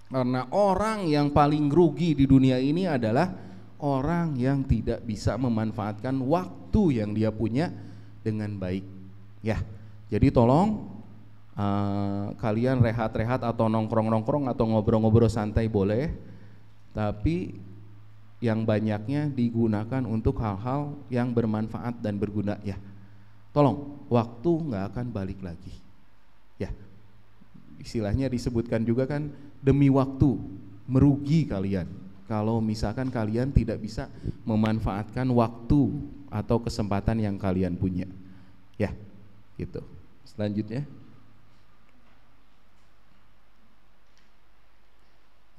Karena orang yang paling rugi di dunia ini adalah orang yang tidak bisa memanfaatkan waktu yang dia punya dengan baik. Ya, jadi tolong kalian rehat-rehat atau nongkrong-nongkrong atau ngobrol-ngobrol santai boleh, tapi yang banyaknya digunakan untuk hal-hal yang bermanfaat dan berguna ya. Tolong, waktu nggak akan balik lagi. Ya, istilahnya disebutkan juga kan, demi waktu merugi kalian kalau misalkan kalian tidak bisa memanfaatkan waktu atau kesempatan yang kalian punya. Ya, gitu. Selanjutnya.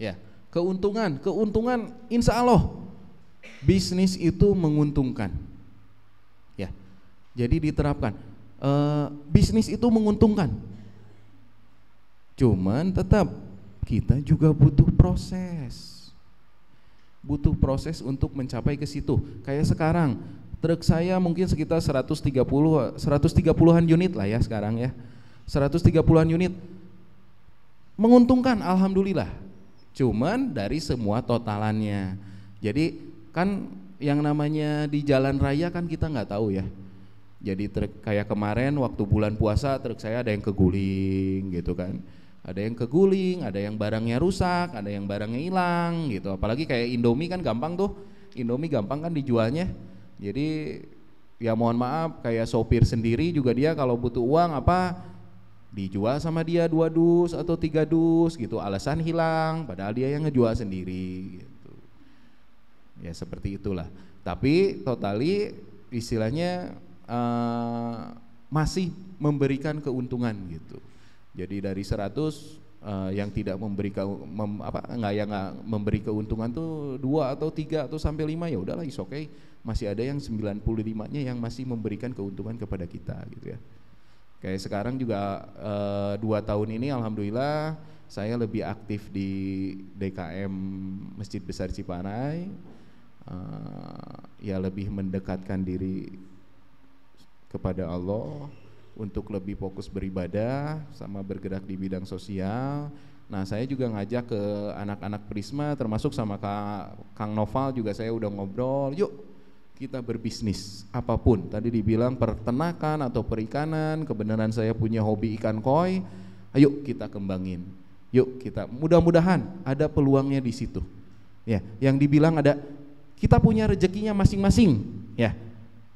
Ya, keuntungan insya Allah bisnis itu menguntungkan. Ya, jadi diterapkan. Bisnis itu menguntungkan. Cuman tetap kita juga butuh proses untuk mencapai ke situ. Kayak sekarang truk saya mungkin sekitar 130-an unit lah ya sekarang ya. 130-an unit menguntungkan, alhamdulillah. Cuman dari semua totalannya. Jadi kan yang namanya di jalan raya kan kita nggak tahu ya. Jadi truk kayak kemarin waktu bulan puasa truk saya ada yang keguling gitu kan. Ada yang keguling, ada yang barangnya rusak, ada yang barangnya hilang gitu. Apalagi kayak Indomie kan gampang tuh. Indomie gampang kan dijualnya. Jadi ya mohon maaf, kayak sopir sendiri juga dia kalau butuh uang apa dijual sama dia 2 dus atau 3 dus gitu, alasan hilang padahal dia yang ngejual sendiri gitu. Ya seperti itulah. Tapi totali istilahnya masih memberikan keuntungan gitu. Jadi dari 100 yang tidak memberi memberi keuntungan tuh 2 atau 3 atau sampai 5 ya udahlah is okay. Masih ada yang 95-nya yang masih memberikan keuntungan kepada kita gitu ya. Kayak sekarang juga 2 tahun ini alhamdulillah saya lebih aktif di DKM Masjid Besar Ciparai, ya lebih mendekatkan diri kepada Allah, untuk lebih fokus beribadah sama bergerak di bidang sosial. Nah, saya juga ngajak ke anak-anak Prisma, termasuk sama Kang Noval juga saya udah ngobrol, yuk kita berbisnis apapun. Tadi dibilang peternakan atau perikanan, kebenaran saya punya hobi ikan koi, ayo kita kembangin. Yuk kita, mudah-mudahan ada peluangnya di situ. Ya, yang dibilang ada kita punya rezekinya masing-masing, ya.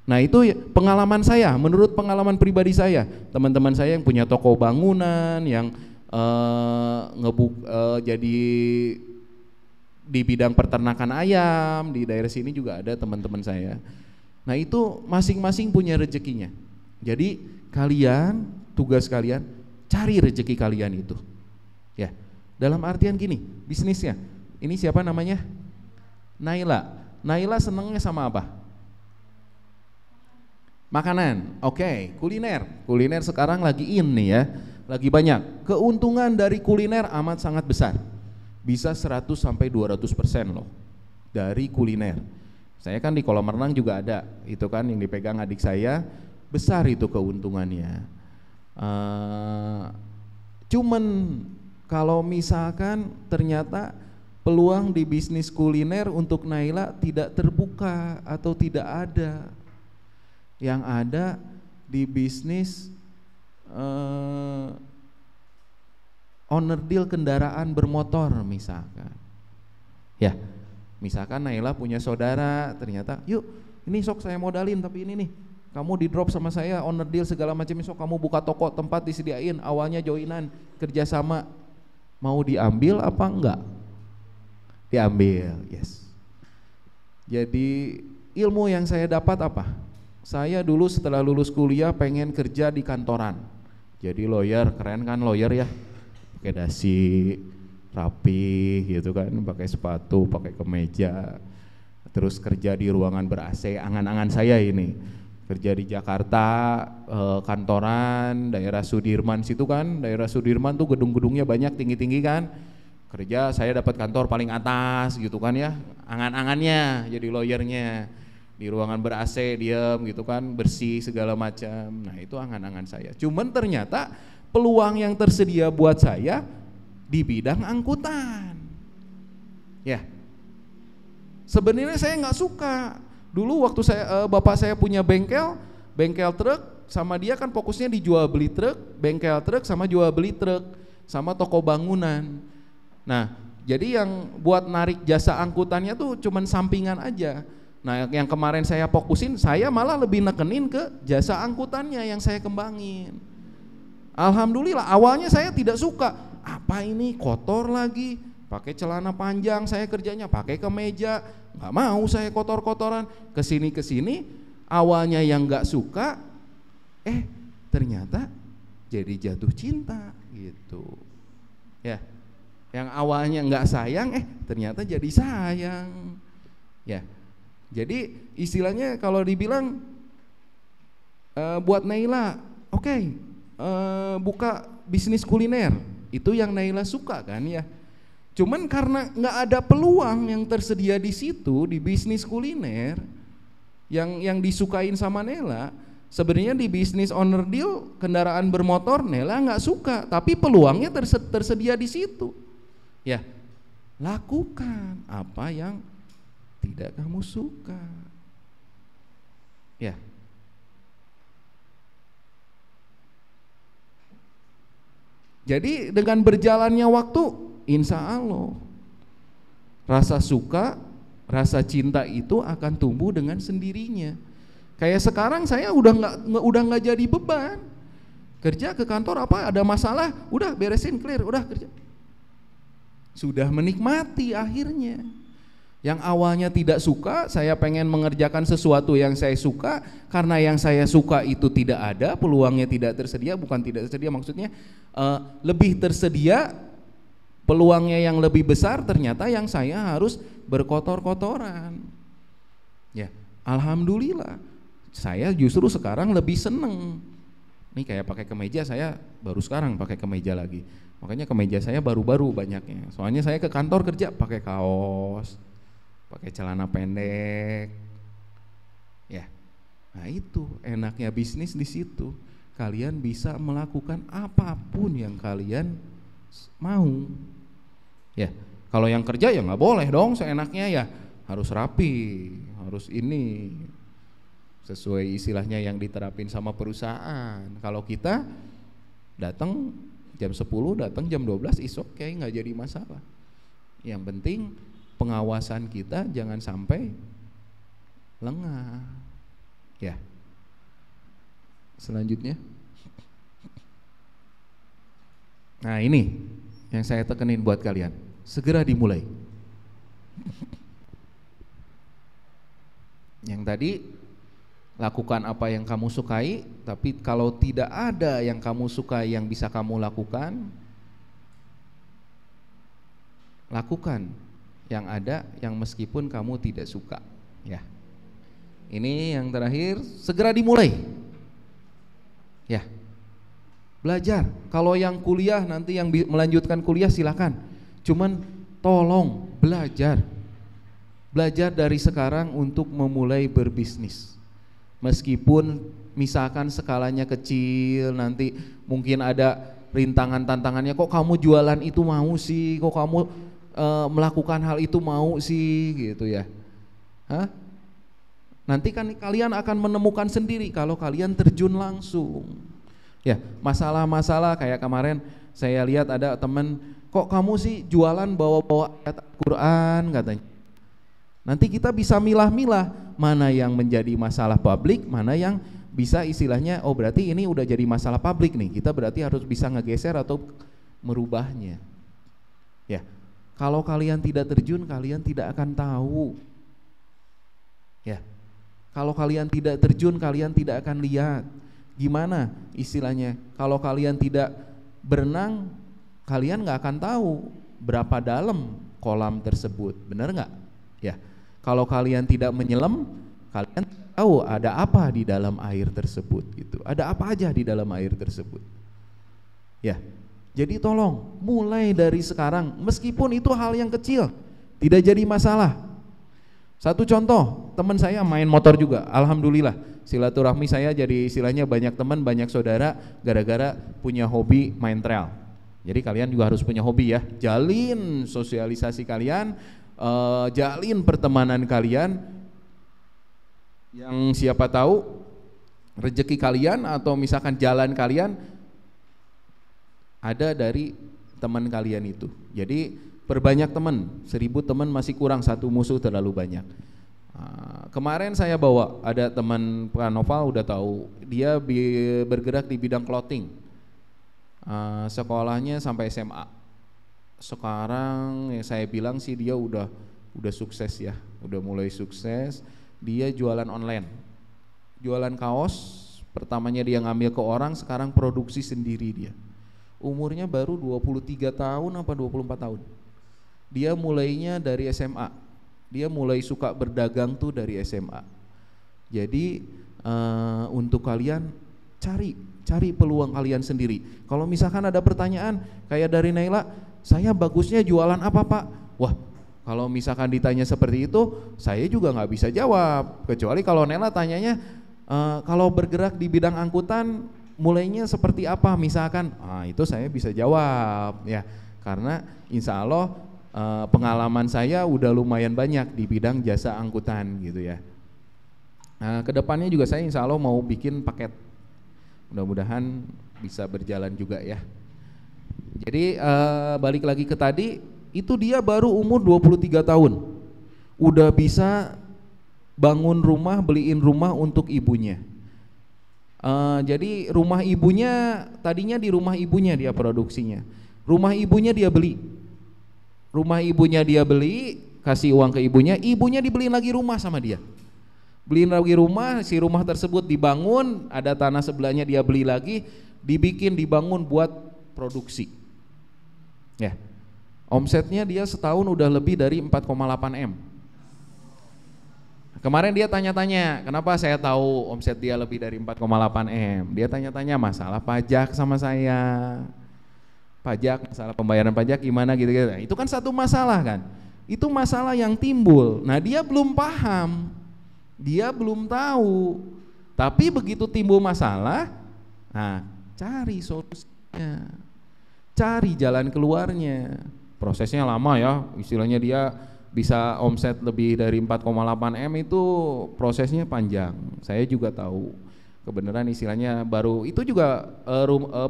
Nah, itu pengalaman saya, menurut pengalaman pribadi saya, teman-teman saya yang punya toko bangunan, yang jadi di bidang peternakan ayam di daerah sini juga ada teman-teman saya. Nah, itu masing-masing punya rezekinya. Jadi kalian, tugas kalian cari rezeki kalian itu. Ya, dalam artian gini, bisnisnya. Ini siapa namanya? Naila. Naila senengnya sama apa? Makanan. Oke, kuliner. Kuliner sekarang lagi in nih ya. Lagi banyak. Keuntungan dari kuliner amat sangat besar. Bisa 100 sampai 200% loh dari kuliner. Saya kan di kolam renang juga ada, itu kan yang dipegang adik saya, besar itu keuntungannya. Cuman kalau misalkan ternyata peluang di bisnis kuliner untuk Naila tidak terbuka atau tidak ada. Yang ada di bisnis owner deal kendaraan bermotor misalkan. Ya, misalkan Naila punya saudara, ternyata yuk ini sok saya modalin tapi ini nih, kamu di drop sama saya owner deal segala macam, sok kamu buka toko, tempat disediain, awalnya joinan, kerjasama. Mau diambil apa enggak? Diambil, yes. Jadi ilmu yang saya dapat apa? Saya dulu setelah lulus kuliah pengen kerja di kantoran, jadi lawyer, keren kan lawyer ya, pakai dasi, rapi gitu kan, pakai sepatu, pakai kemeja, terus kerja di ruangan ber-AC, angan-angan saya ini, kerja di Jakarta, kantoran, daerah Sudirman situ kan, daerah Sudirman tuh gedung-gedungnya banyak, tinggi-tinggi kan, kerja saya dapat kantor paling atas gitu kan ya, angan-angannya jadi lawyernya, di ruangan ber-AC diem gitu kan, bersih segala macam. Nah, itu angan-angan saya. Cuman ternyata peluang yang tersedia buat saya di bidang angkutan. Ya, sebenarnya saya nggak suka. Dulu waktu bapak saya punya bengkel truk, sama dia kan fokusnya di jual beli truk, bengkel truk sama jual beli truk, sama toko bangunan. Nah, jadi yang buat narik jasa angkutannya tuh cuman sampingan aja. Nah, yang kemarin saya fokusin, saya malah lebih nekenin ke jasa angkutannya yang saya kembangin. Alhamdulillah, awalnya saya tidak suka. Apa ini kotor lagi, pakai celana panjang, saya kerjanya pakai kemeja, nggak mau saya kotor-kotoran. Kesini awalnya yang nggak suka, ternyata jadi jatuh cinta gitu. Ya, yang awalnya nggak sayang, ternyata jadi sayang. Ya, jadi istilahnya kalau dibilang buat Naila, buka bisnis kuliner, itu yang Naila suka kan ya. Cuman karena nggak ada peluang yang tersedia di situ di bisnis kuliner yang disukain sama Naila. Sebenarnya di bisnis owner deal kendaraan bermotor Naila nggak suka, tapi peluangnya tersedia di situ. Ya, lakukan apa yang tidak kamu suka. Ya. Jadi dengan berjalannya waktu, insya Allah rasa suka, rasa cinta itu akan tumbuh dengan sendirinya. Kayak sekarang saya udah nggak jadi beban. Kerja ke kantor apa ada masalah, udah beresin clear, udah kerja. Sudah menikmati akhirnya. Yang awalnya tidak suka, saya pengen mengerjakan sesuatu yang saya suka, karena yang saya suka itu tidak ada, peluangnya tidak tersedia, bukan tidak tersedia maksudnya lebih tersedia, peluangnya yang lebih besar, ternyata yang saya harus berkotor-kotoran. Ya, alhamdulillah, saya justru sekarang lebih seneng. Nih kayak pakai kemeja, saya baru sekarang pakai kemeja lagi. Makanya kemeja saya baru-baru banyaknya. Soalnya saya ke kantor kerja pakai kaos, pakai celana pendek, ya. Nah itu enaknya bisnis di situ. Kalian bisa melakukan apapun yang kalian mau. Ya, kalau yang kerja ya nggak boleh dong seenaknya ya, harus rapi, harus ini sesuai istilahnya yang diterapin sama perusahaan. Kalau kita datang jam 10, datang jam 12 is okay, nggak jadi masalah. Yang penting pengawasan kita jangan sampai lengah. Ya. Selanjutnya. Nah, ini yang saya tekenin buat kalian. Segera dimulai. Yang tadi lakukan apa yang kamu sukai, tapi kalau tidak ada yang kamu sukai yang bisa kamu lakukan, lakukan yang ada yang meskipun kamu tidak suka, ya. Ini yang terakhir, segera dimulai. Ya. Belajar. Kalau yang kuliah nanti yang melanjutkan kuliah silakan. Cuman tolong belajar. Belajar dari sekarang untuk memulai berbisnis. Meskipun misalkan skalanya kecil, nanti mungkin ada rintangan tantangannya, kok kamu jualan itu mau sih, kok kamu melakukan hal itu mau sih, gitu ya. Hah? Nanti kan kalian akan menemukan sendiri kalau kalian terjun langsung. Ya, masalah-masalah kayak kemarin saya lihat ada teman, kok kamu sih jualan bawa-bawa ayat Al-Quran katanya. Nanti kita bisa milah-milah mana yang menjadi masalah publik, mana yang bisa istilahnya, oh berarti ini udah jadi masalah publik nih, kita berarti harus bisa ngegeser atau merubahnya. Ya, kalau kalian tidak terjun, kalian tidak akan tahu. Ya, kalau kalian tidak terjun, kalian tidak akan lihat. Gimana istilahnya? Kalau kalian tidak berenang, kalian nggak akan tahu berapa dalam kolam tersebut, benar nggak? Ya, kalau kalian tidak menyelam, kalian tahu ada apa di dalam air tersebut, gitu. Ada apa aja di dalam air tersebut. Ya, jadi tolong mulai dari sekarang, meskipun itu hal yang kecil, tidak jadi masalah. Satu contoh, teman saya main motor juga, alhamdulillah silaturahmi saya jadi istilahnya banyak teman, banyak saudara gara-gara punya hobi main trail. Jadi kalian juga harus punya hobi ya, jalin sosialisasi kalian, jalin pertemanan kalian, yang siapa tahu rezeki kalian atau misalkan jalan kalian ada dari teman kalian itu. Jadi perbanyak teman, 1000 teman masih kurang, satu musuh terlalu banyak. Kemarin saya bawa ada teman Pak Noval, udah tahu dia bergerak di bidang clothing, sekolahnya sampai SMA. Sekarang yang saya bilang sih dia udah sukses ya, udah mulai sukses. Dia jualan online, jualan kaos. Pertamanya dia ngambil ke orang, sekarang produksi sendiri dia. Umurnya baru 23 tahun apa 24 tahun. Dia mulainya dari SMA. Dia mulai suka berdagang tuh dari SMA. Jadi untuk kalian cari peluang kalian sendiri. Kalau misalkan ada pertanyaan kayak dari Naila, saya bagusnya jualan apa Pak? Wah, kalau misalkan ditanya seperti itu, saya juga nggak bisa jawab. Kecuali kalau Naila tanyanya, kalau bergerak di bidang angkutan, mulainya seperti apa? Misalkan, itu saya bisa jawab ya. Karena insya Allah pengalaman saya udah lumayan banyak di bidang jasa angkutan gitu ya. Nah, kedepannya juga saya insya Allah mau bikin paket, mudah-mudahan bisa berjalan juga ya. Jadi balik lagi ke tadi, itu dia baru umur 23 tahun udah bisa bangun rumah, beliin rumah untuk ibunya. Jadi rumah ibunya, tadinya di rumah ibunya dia produksinya, rumah ibunya dia beli. Rumah ibunya dia beli, kasih uang ke ibunya, ibunya dibeliin lagi rumah sama dia. Beliin lagi rumah, si rumah tersebut dibangun, ada tanah sebelahnya dia beli lagi, dibangun buat produksi. Ya. Omsetnya dia setahun udah lebih dari 4,8 M. Kemarin dia tanya-tanya, kenapa saya tahu omset dia lebih dari 4,8 M? Dia tanya-tanya masalah pajak sama saya. Pajak, masalah pembayaran pajak gimana gitu-gitu. Itu kan satu masalah kan. Itu masalah yang timbul. Nah, dia belum paham. Dia belum tahu. Tapi begitu timbul masalah, nah cari solusinya, cari jalan keluarnya. Prosesnya lama ya, istilahnya dia bisa omset lebih dari 4,8 M itu prosesnya panjang. Saya juga tahu. Kebenaran istilahnya baru itu juga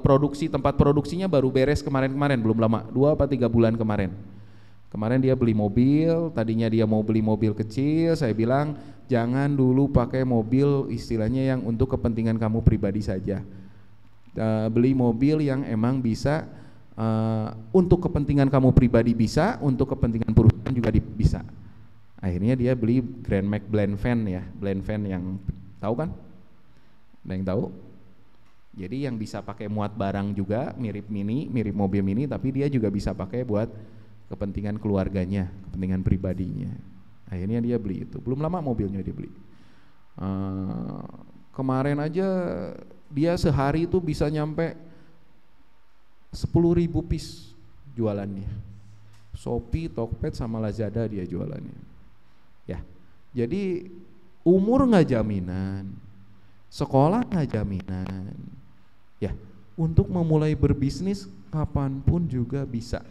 produksi, tempat produksinya baru beres kemarin-kemarin, belum lama, 2 atau 3 bulan kemarin. Kemarin dia beli mobil, tadinya dia mau beli mobil kecil, saya bilang jangan dulu pakai mobil istilahnya yang untuk kepentingan kamu pribadi saja. Beli mobil yang emang bisa untuk kepentingan kamu pribadi bisa, untuk kepentingan perusahaan juga bisa. Akhirnya dia beli Grand Max Blend Van ya, Blend Van yang tahu kan? Ada yang tahu? Jadi yang bisa pakai muat barang juga, mirip mini, mirip mobil mini, tapi dia juga bisa pakai buat kepentingan keluarganya, kepentingan pribadinya. Akhirnya dia beli itu. Belum lama mobilnya dia beli. Kemarin aja dia sehari itu bisa nyampe 10.000 piece jualannya. Shopee, Tokped sama Lazada dia jualannya. Ya, jadi umur nggak jaminan, sekolah nggak jaminan. Ya, untuk memulai berbisnis kapanpun juga bisa,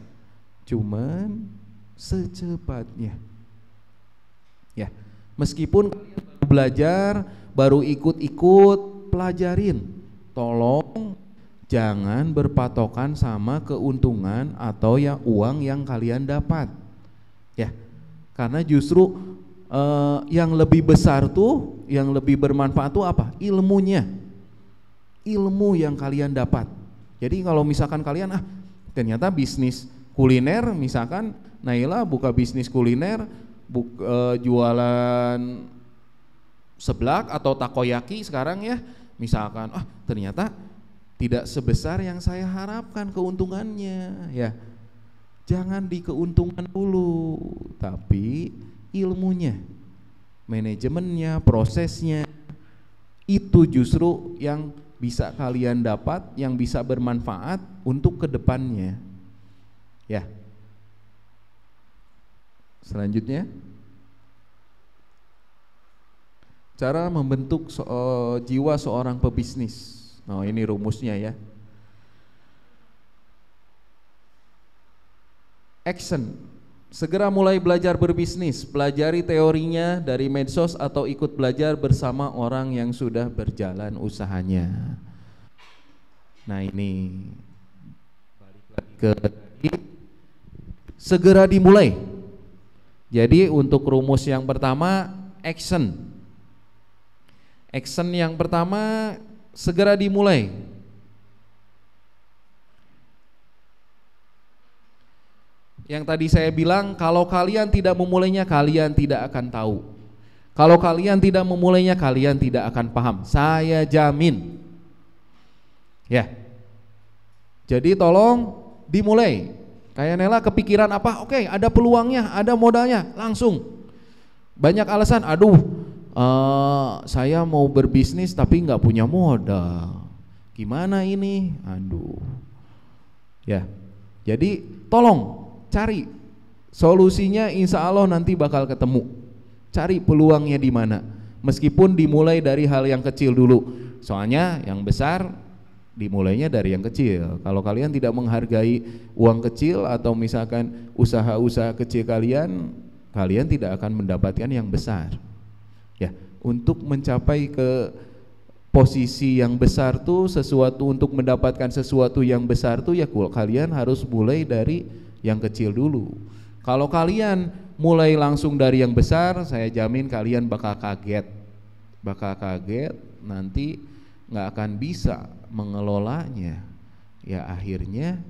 cuman secepatnya. Ya, meskipun belajar baru ikut-ikut pelajarin, tolong jangan berpatokan sama keuntungan atau ya uang yang kalian dapat. Ya, karena justru yang lebih besar tuh, yang lebih bermanfaat tuh apa? Ilmunya, ilmu yang kalian dapat. Jadi kalau misalkan kalian ternyata bisnis kuliner, misalkan Naila buka bisnis kuliner, jualan seblak atau takoyaki sekarang ya, misalkan ternyata tidak sebesar yang saya harapkan keuntungannya, ya jangan di keuntungan dulu, tapi ilmunya, manajemennya, prosesnya, itu justru yang bisa kalian dapat, yang bisa bermanfaat untuk kedepannya. Ya. Selanjutnya, cara membentuk jiwa seorang pebisnis. Nah, ini rumusnya ya. Action. Segera mulai belajar berbisnis, pelajari teorinya dari medsos atau ikut belajar bersama orang yang sudah berjalan usahanya. Nah, ini balik lagi ke segera dimulai. Jadi untuk rumus yang pertama, action. Action yang pertama, segera dimulai. Yang tadi saya bilang, kalau kalian tidak memulainya, kalian tidak akan tahu. Kalau kalian tidak memulainya, kalian tidak akan paham. Saya jamin. Ya. Jadi tolong dimulai. Kayak Nela kepikiran apa? Oke, ada peluangnya, ada modalnya, langsung. Banyak alasan, saya mau berbisnis tapi nggak punya modal. Gimana ini? Aduh. Ya. Jadi tolong cari solusinya, insya Allah nanti bakal ketemu. Cari peluangnya di mana. Meskipun dimulai dari hal yang kecil dulu. Soalnya yang besar dimulainya dari yang kecil. Kalau kalian tidak menghargai uang kecil atau misalkan usaha-usaha kecil kalian tidak akan mendapatkan yang besar. Ya, untuk mencapai ke posisi yang besar tuh, sesuatu untuk mendapatkan sesuatu yang besar tuh ya kalian harus mulai dari yang kecil dulu. Kalau kalian mulai langsung dari yang besar, saya jamin kalian bakal kaget, nanti nggak akan bisa mengelolanya, ya akhirnya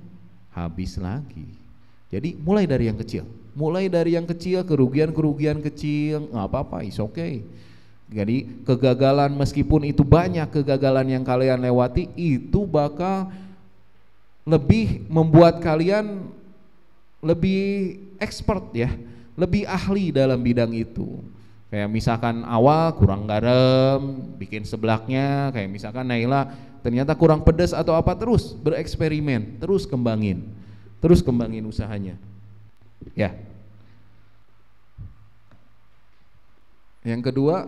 habis lagi. Jadi mulai dari yang kecil, kerugian kecil nggak apa-apa, is okay. Jadi kegagalan, meskipun itu banyak kegagalan yang kalian lewati, itu bakal lebih membuat kalian lebih expert ya, lebih ahli dalam bidang itu. Kayak misalkan awal kurang garam, bikin seblaknya, kayak misalkan Naila ternyata kurang pedas atau apa, terus bereksperimen, terus kembangin usahanya. Ya. Yang kedua,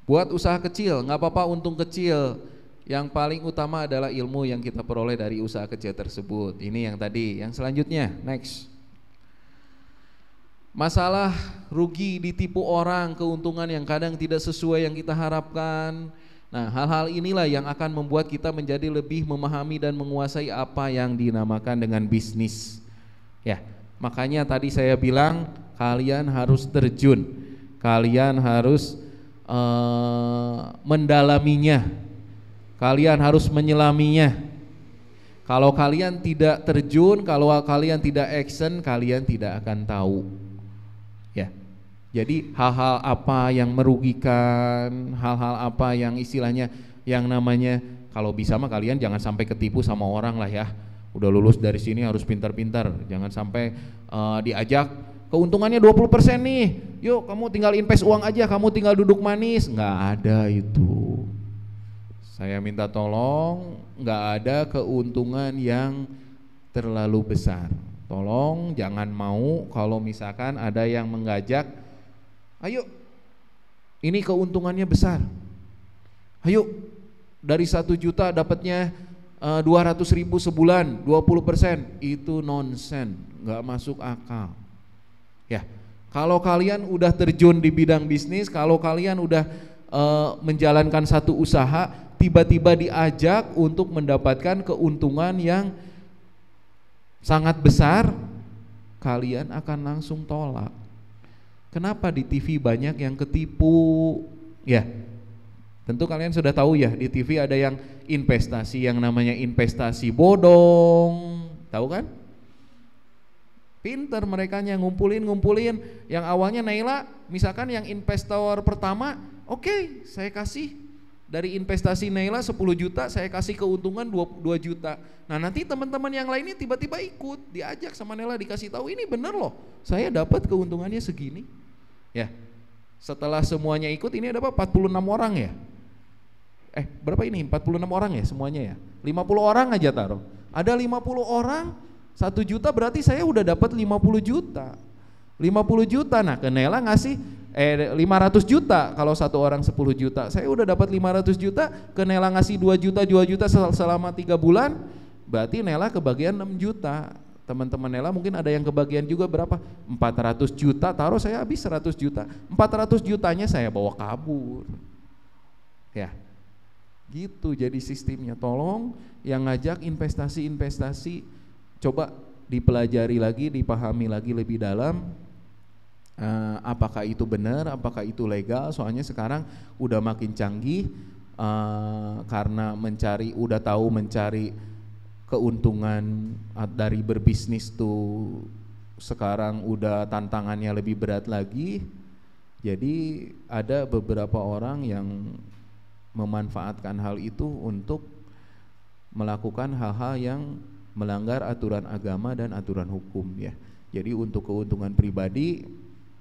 Buat usaha kecil, nggak apa-apa untung kecil. Yang paling utama adalah ilmu yang kita peroleh dari usaha kecil tersebut. Ini yang tadi. Yang selanjutnya, next. Masalah rugi, ditipu orang, keuntungan yang kadang tidak sesuai yang kita harapkan. Nah, hal-hal inilah yang akan membuat kita menjadi lebih memahami dan menguasai apa yang dinamakan dengan bisnis. Ya, makanya tadi saya bilang kalian harus terjun, kalian harus mendalaminya, kalian harus menyelaminya. Kalau kalian tidak terjun, kalau kalian tidak action, kalian tidak akan tahu. Ya, jadi hal-hal apa yang merugikan, hal-hal apa yang istilahnya yang namanya, kalau bisa mah kalian jangan sampai ketipu sama orang lah ya. Udah lulus dari sini harus pintar-pintar, jangan sampai diajak keuntungannya 20% nih, yuk kamu tinggal invest uang aja, kamu tinggal duduk manis. Nggak ada itu. Saya minta tolong, nggak ada keuntungan yang terlalu besar. Tolong jangan mau kalau misalkan ada yang mengajak, ayo ini keuntungannya besar, ayo dari 1 juta dapatnya 200.000 sebulan 20%, itu nonsen, nggak masuk akal. Ya, kalau kalian udah terjun di bidang bisnis, kalau kalian udah menjalankan satu usaha, tiba-tiba diajak untuk mendapatkan keuntungan yang sangat besar, kalian akan langsung tolak. Kenapa di TV banyak yang ketipu? Ya, tentu kalian sudah tahu ya, di TV ada yang investasi yang namanya investasi bodong, tahu kan? Pinter mereka yang ngumpulin, yang awalnya Naila, misalkan yang investor pertama, oke, saya kasih dari investasi Naila 10 juta, saya kasih keuntungan 2 juta. Nah nanti teman-teman yang lainnya tiba-tiba ikut, diajak sama Naila, dikasih tahu ini bener loh, saya dapat keuntungannya segini. Ya, setelah semuanya ikut, ini ada apa? 46 orang ya? Berapa ini? 46 orang ya semuanya ya? 50 orang aja taruh. Ada 50 orang, 1 juta berarti saya udah dapat 50 juta. 50 juta, nah ke Naila ngasih 500 juta, kalau satu orang 10 juta, saya udah dapat 500 juta, ke Nela ngasih 2 juta selama 3 bulan, berarti Nela kebagian 6 juta. Teman-teman Nela mungkin ada yang kebagian juga berapa? 400 juta, taruh saya habis 100 juta, 400 jutanya saya bawa kabur. Ya, gitu jadi sistemnya. Tolong yang ngajak investasi, coba dipelajari lagi, dipahami lagi lebih dalam. Apakah itu benar, apakah itu legal? Soalnya sekarang udah makin canggih, karena udah tahu mencari keuntungan dari berbisnis tuh sekarang udah tantangannya lebih berat lagi. Jadi ada beberapa orang yang memanfaatkan hal itu untuk melakukan hal-hal yang melanggar aturan agama dan aturan hukum ya. Jadi untuk keuntungan pribadi,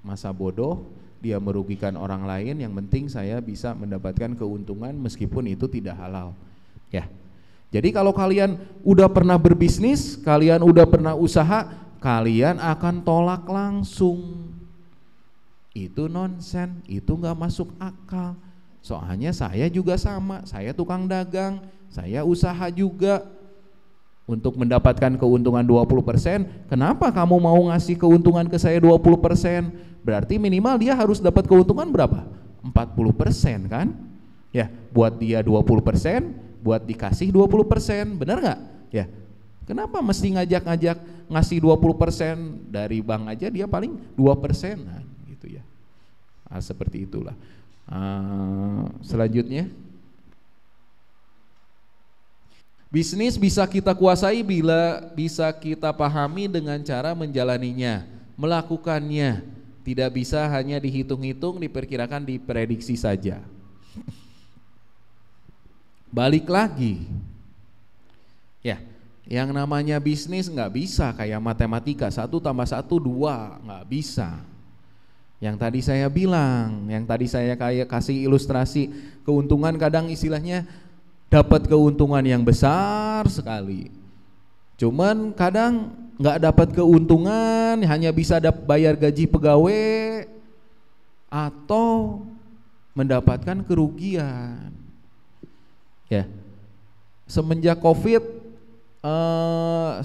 masa bodoh, dia merugikan orang lain, yang penting saya bisa mendapatkan keuntungan meskipun itu tidak halal. Ya. Jadi kalau kalian udah pernah berbisnis, kalian udah pernah usaha, kalian akan tolak langsung. Itu nonsen, itu nggak masuk akal. Soalnya saya juga sama, saya tukang dagang, saya usaha juga. Untuk mendapatkan keuntungan 20%, kenapa kamu mau ngasih keuntungan ke saya 20%? Berarti minimal dia harus dapat keuntungan berapa? 40% kan? Ya, buat dia 20%, buat dikasih 20%, benar nggak? Ya, kenapa mesti ngajak-ngajak ngasih 20%? Dari bank aja dia paling 2%, gitu ya. Seperti itulah. Selanjutnya, bisnis bisa kita kuasai bila bisa kita pahami dengan cara menjalaninya, melakukannya. Tidak bisa hanya dihitung-hitung, diperkirakan, diprediksi saja. Balik lagi, ya, yang namanya bisnis nggak bisa kayak matematika, 1 tambah 1 2, nggak bisa. Yang tadi saya bilang, yang tadi saya kayak kasih ilustrasi, keuntungan kadang istilahnya dapat keuntungan yang besar sekali, cuman kadang nggak dapat keuntungan, hanya bisa bayar gaji pegawai atau mendapatkan kerugian. Ya, semenjak COVID,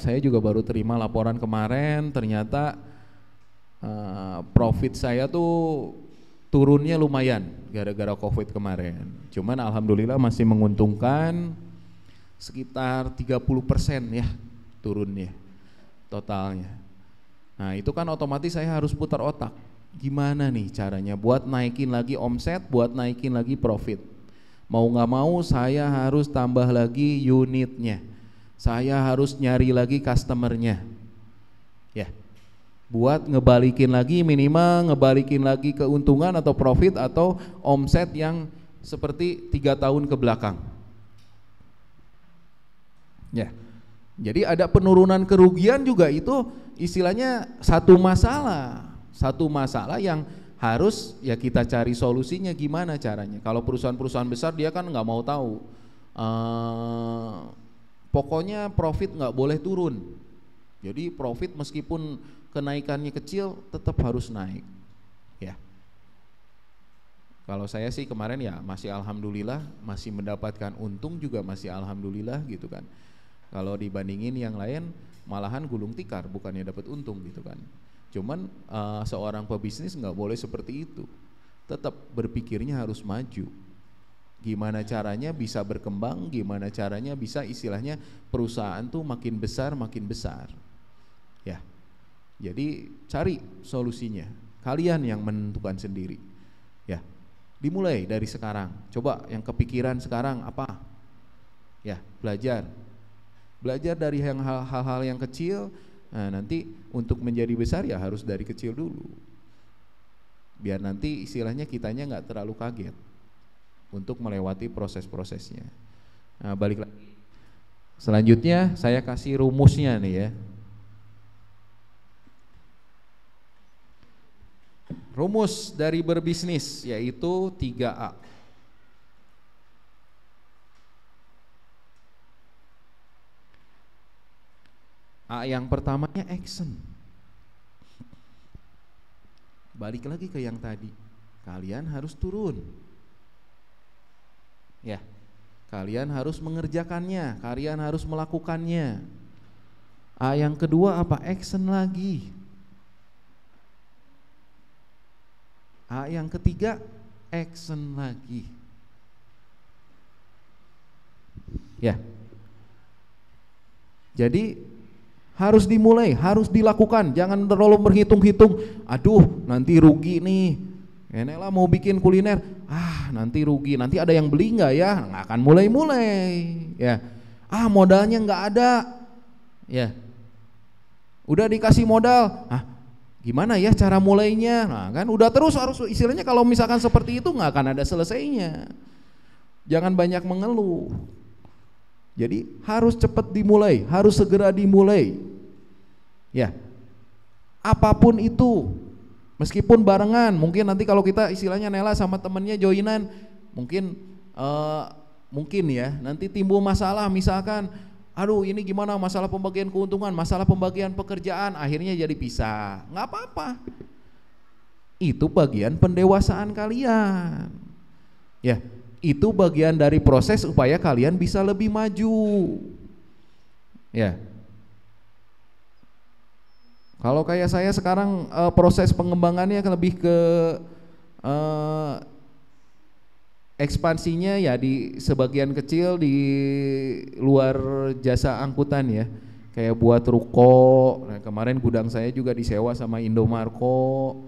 saya juga baru terima laporan kemarin, ternyata profit saya tuh turunnya lumayan gara-gara COVID kemarin. Cuman alhamdulillah masih menguntungkan, sekitar 30% ya turunnya totalnya. Nah itu kan otomatis saya harus putar otak, gimana nih caranya buat naikin lagi omset, buat naikin lagi profit. Mau gak mau saya harus tambah lagi unitnya, saya harus nyari lagi customernya, ya, buat ngebalikin lagi, minimal ngebalikin lagi keuntungan atau profit atau omset yang seperti 3 tahun ke belakang. Ya, jadi ada penurunan kerugian juga, itu istilahnya satu masalah yang harus ya kita cari solusinya gimana caranya. Kalau perusahaan-perusahaan besar dia kan nggak mau tahu, pokoknya profit nggak boleh turun. Jadi profit meskipun kenaikannya kecil tetap harus naik. Ya. Kalau saya sih kemarin ya masih alhamdulillah, masih mendapatkan untung juga masih alhamdulillah gitu kan. Kalau dibandingin yang lain malahan gulung tikar, bukannya dapat untung gitu kan. Cuman seorang pebisnis nggak boleh seperti itu. Tetap berpikirnya harus maju. Gimana caranya bisa berkembang, gimana caranya bisa istilahnya perusahaan tuh makin besar. Ya. Jadi cari solusinya. Kalian yang menentukan sendiri. Ya. Dimulai dari sekarang. Coba yang kepikiran sekarang apa? Ya, belajar dari hal-hal yang kecil. Nah nanti untuk menjadi besar ya harus dari kecil dulu, biar nanti istilahnya kitanya nggak terlalu kaget untuk melewati proses-prosesnya. Nah balik lagi, selanjutnya saya kasih rumusnya nih ya. Rumus dari berbisnis yaitu 3A. A yang pertamanya action. Balik lagi ke yang tadi, kalian harus turun. Ya, kalian harus mengerjakannya, kalian harus melakukannya. A yang kedua apa? Action lagi. A yang ketiga action lagi. Ya. Jadi harus dimulai, harus dilakukan, jangan terlalu berhitung-hitung. Aduh, nanti rugi nih. Enela mau bikin kuliner, nanti rugi, nanti ada yang beli nggak ya? Nggak akan mulai-mulai. Ya, modalnya nggak ada. Ya, udah dikasih modal, gimana ya cara mulainya? Nah kan, udah terus harus istilahnya kalau misalkan seperti itu nggak akan ada selesainya. Jangan banyak mengeluh. Jadi harus cepat dimulai, harus segera dimulai. Ya, apapun itu, meskipun barengan, mungkin nanti kalau kita istilahnya Nela sama temennya joinan, mungkin ya nanti timbul masalah, misalkan, aduh ini gimana masalah pembagian keuntungan, masalah pembagian pekerjaan, akhirnya jadi pisah. Nggak apa-apa, itu bagian pendewasaan kalian. Ya, itu bagian dari proses supaya kalian bisa lebih maju. Ya. Kalau kayak saya sekarang proses pengembangannya lebih ke ekspansinya ya di sebagian kecil di luar jasa angkutan ya. Kayak buat ruko. Nah, kemarin gudang saya juga disewa sama Indomarko.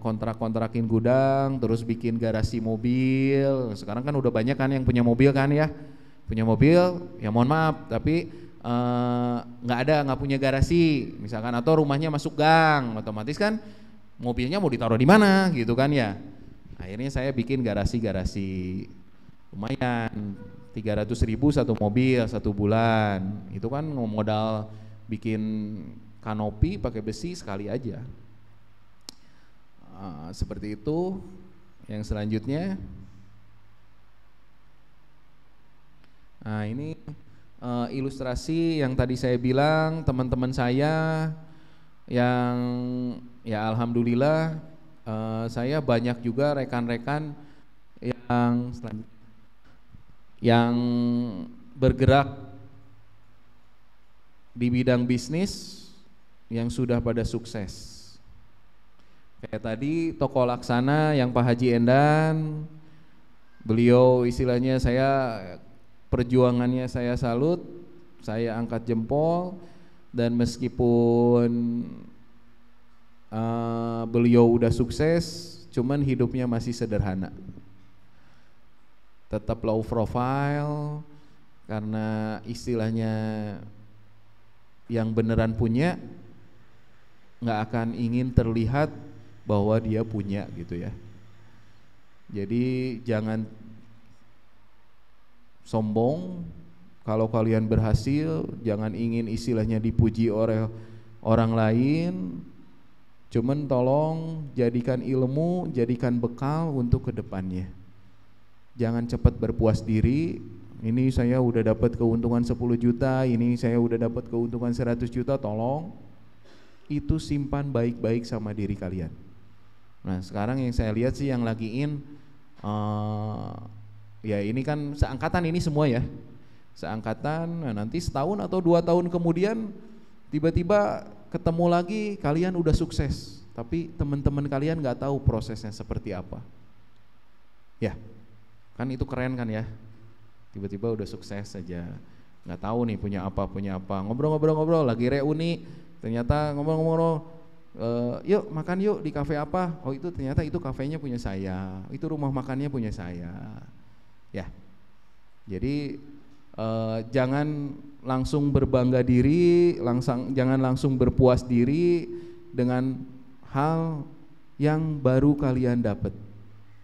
Kontrak-kontrakin gudang, terus bikin garasi mobil. Sekarang kan udah banyak kan yang punya mobil kan ya, punya mobil ya mohon maaf tapi nggak punya garasi misalkan, atau rumahnya masuk gang, otomatis kan mobilnya mau ditaruh di mana gitu kan ya. Akhirnya saya bikin garasi lumayan 300.000 satu mobil 1 bulan. Itu kan modal bikin kanopi pakai besi sekali aja. Seperti itu. Yang selanjutnya, nah ini ilustrasi yang tadi saya bilang, teman-teman saya yang ya alhamdulillah saya banyak juga rekan-rekan yang bergerak di bidang bisnis yang sudah pada sukses. Kayak tadi Toko Laksana yang Pak Haji Endan, beliau istilahnya perjuangannya saya salut, saya angkat jempol, dan meskipun beliau udah sukses, cuman hidupnya masih sederhana. Tetap low profile, karena istilahnya yang beneran punya nggak akan ingin terlihat bahwa dia punya gitu ya. Jadi jangan sombong. Kalau kalian berhasil, jangan ingin istilahnya dipuji oleh orang lain. Cuman tolong jadikan ilmu, jadikan bekal untuk kedepannya. Jangan cepat berpuas diri. Ini saya udah dapat keuntungan 10 juta, ini saya udah dapat keuntungan 100 juta, tolong itu simpan baik-baik sama diri kalian. Nah sekarang yang saya lihat sih yang lagi ya ini kan seangkatan ini semua ya, seangkatan. Nah, nanti setahun atau 2 tahun kemudian tiba-tiba ketemu lagi kalian udah sukses, tapi teman-teman kalian nggak tahu prosesnya seperti apa. Ya, kan itu keren kan ya. Tiba-tiba udah sukses saja, nggak tahu nih punya apa. Ngobrol-ngobrol lagi reuni, ternyata ngobrol-ngobrol, yuk makan yuk di kafe apa? Oh itu ternyata itu kafenya punya saya, itu rumah makannya punya saya. Ya, jadi jangan langsung berbangga diri, jangan langsung berpuas diri dengan hal yang baru kalian dapat.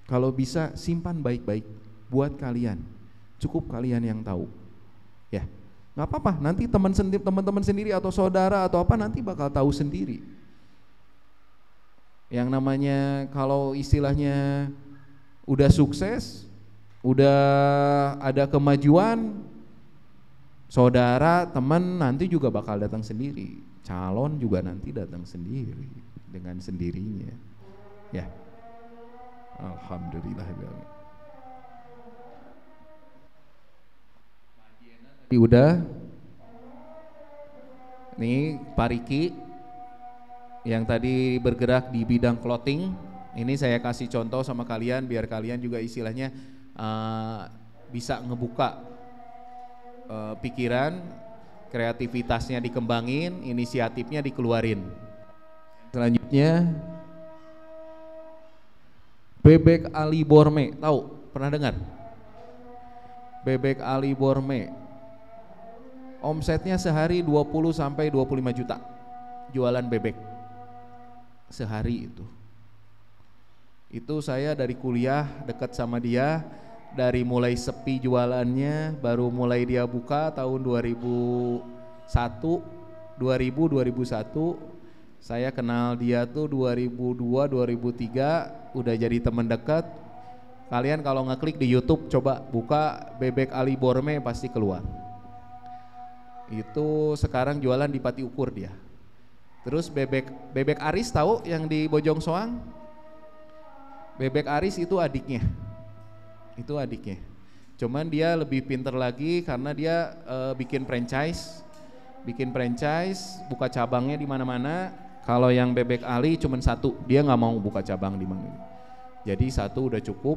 Kalau bisa simpan baik-baik buat kalian. Cukup kalian yang tahu, ya nggak apa-apa. Nanti teman-teman sendiri atau saudara atau apa nanti bakal tahu sendiri. Yang namanya kalau istilahnya udah sukses, udah ada kemajuan, saudara, teman nanti juga bakal datang sendiri. Calon juga nanti datang sendiri dengan sendirinya. Ya, alhamdulillah. Udah, nih Pak Riki yang tadi bergerak di bidang clothing, ini saya kasih contoh sama kalian biar kalian juga istilahnya bisa ngebuka pikiran, kreativitasnya dikembangin, inisiatifnya dikeluarin. Selanjutnya Bebek Ali Borme, tahu? Pernah dengar? Bebek Ali Borme omsetnya sehari 20 sampai 25 juta jualan bebek sehari itu. Itu saya dari kuliah dekat sama dia, dari mulai sepi jualannya, baru mulai dia buka tahun 2001, saya kenal dia tuh 2002, 2003, udah jadi teman dekat. Kalian kalau ngeklik di YouTube coba buka Bebek Ali Borme pasti keluar. Itu sekarang jualan di Pati Ukur dia. Terus Bebek Aris tahu yang di Bojong Soang? Bebek Aris itu adiknya. Itu adiknya. Cuman dia lebih pinter lagi karena dia bikin franchise, buka cabangnya di mana-mana. Kalau yang Bebek Ali cuman satu, dia nggak mau buka cabang di mana. Jadi satu udah cukup.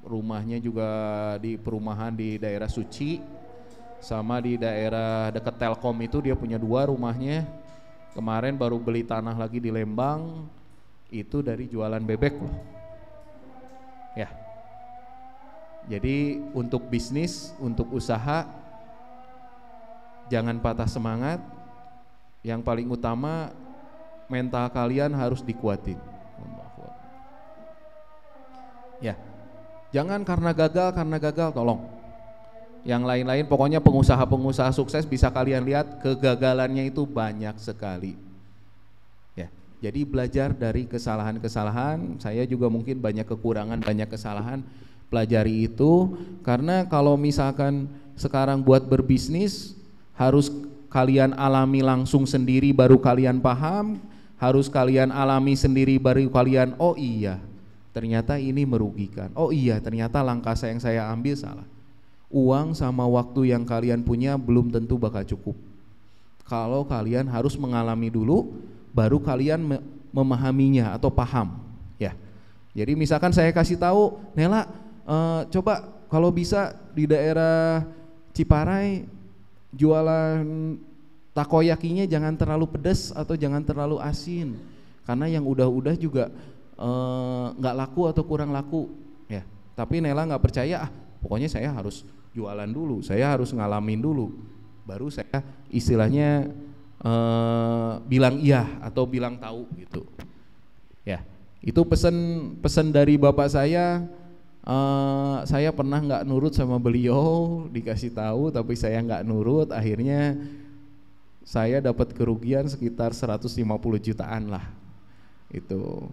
Rumahnya juga di perumahan di daerah Suci. Sama di daerah dekat Telkom itu dia punya 2 rumahnya. Kemarin baru beli tanah lagi di Lembang. Itu dari jualan bebek loh. Ya. Jadi untuk bisnis, untuk usaha, jangan patah semangat. Yang paling utama mental kalian harus dikuatin. Ya. Jangan karena gagal tolong. Yang lain-lain pokoknya pengusaha-pengusaha sukses bisa kalian lihat kegagalannya itu banyak sekali. Ya, jadi belajar dari kesalahan-kesalahan. Saya juga mungkin banyak kekurangan, banyak kesalahan. Pelajari itu karena kalau misalkan sekarang buat berbisnis harus kalian alami langsung sendiri baru kalian paham. harus kalian alami sendiri baru kalian, oh iya ternyata ini merugikan, oh iya ternyata langkah yang saya ambil salah. Uang sama waktu yang kalian punya belum tentu bakal cukup. Kalau kalian harus mengalami dulu, baru kalian memahaminya atau paham. Ya, jadi misalkan saya kasih tahu, Nela, coba kalau bisa di daerah Ciparai jualan takoyakinya jangan terlalu pedas atau jangan terlalu asin, karena yang udah-udah juga nggak laku atau kurang laku. Ya, tapi Nela nggak percaya, pokoknya saya harus jualan dulu, saya harus ngalamin dulu, baru saya istilahnya bilang iya atau bilang tahu gitu. Ya, itu pesan dari bapak saya. Saya pernah nggak nurut sama beliau, dikasih tahu tapi saya nggak nurut, akhirnya saya dapat kerugian sekitar 150 jutaan lah. Itu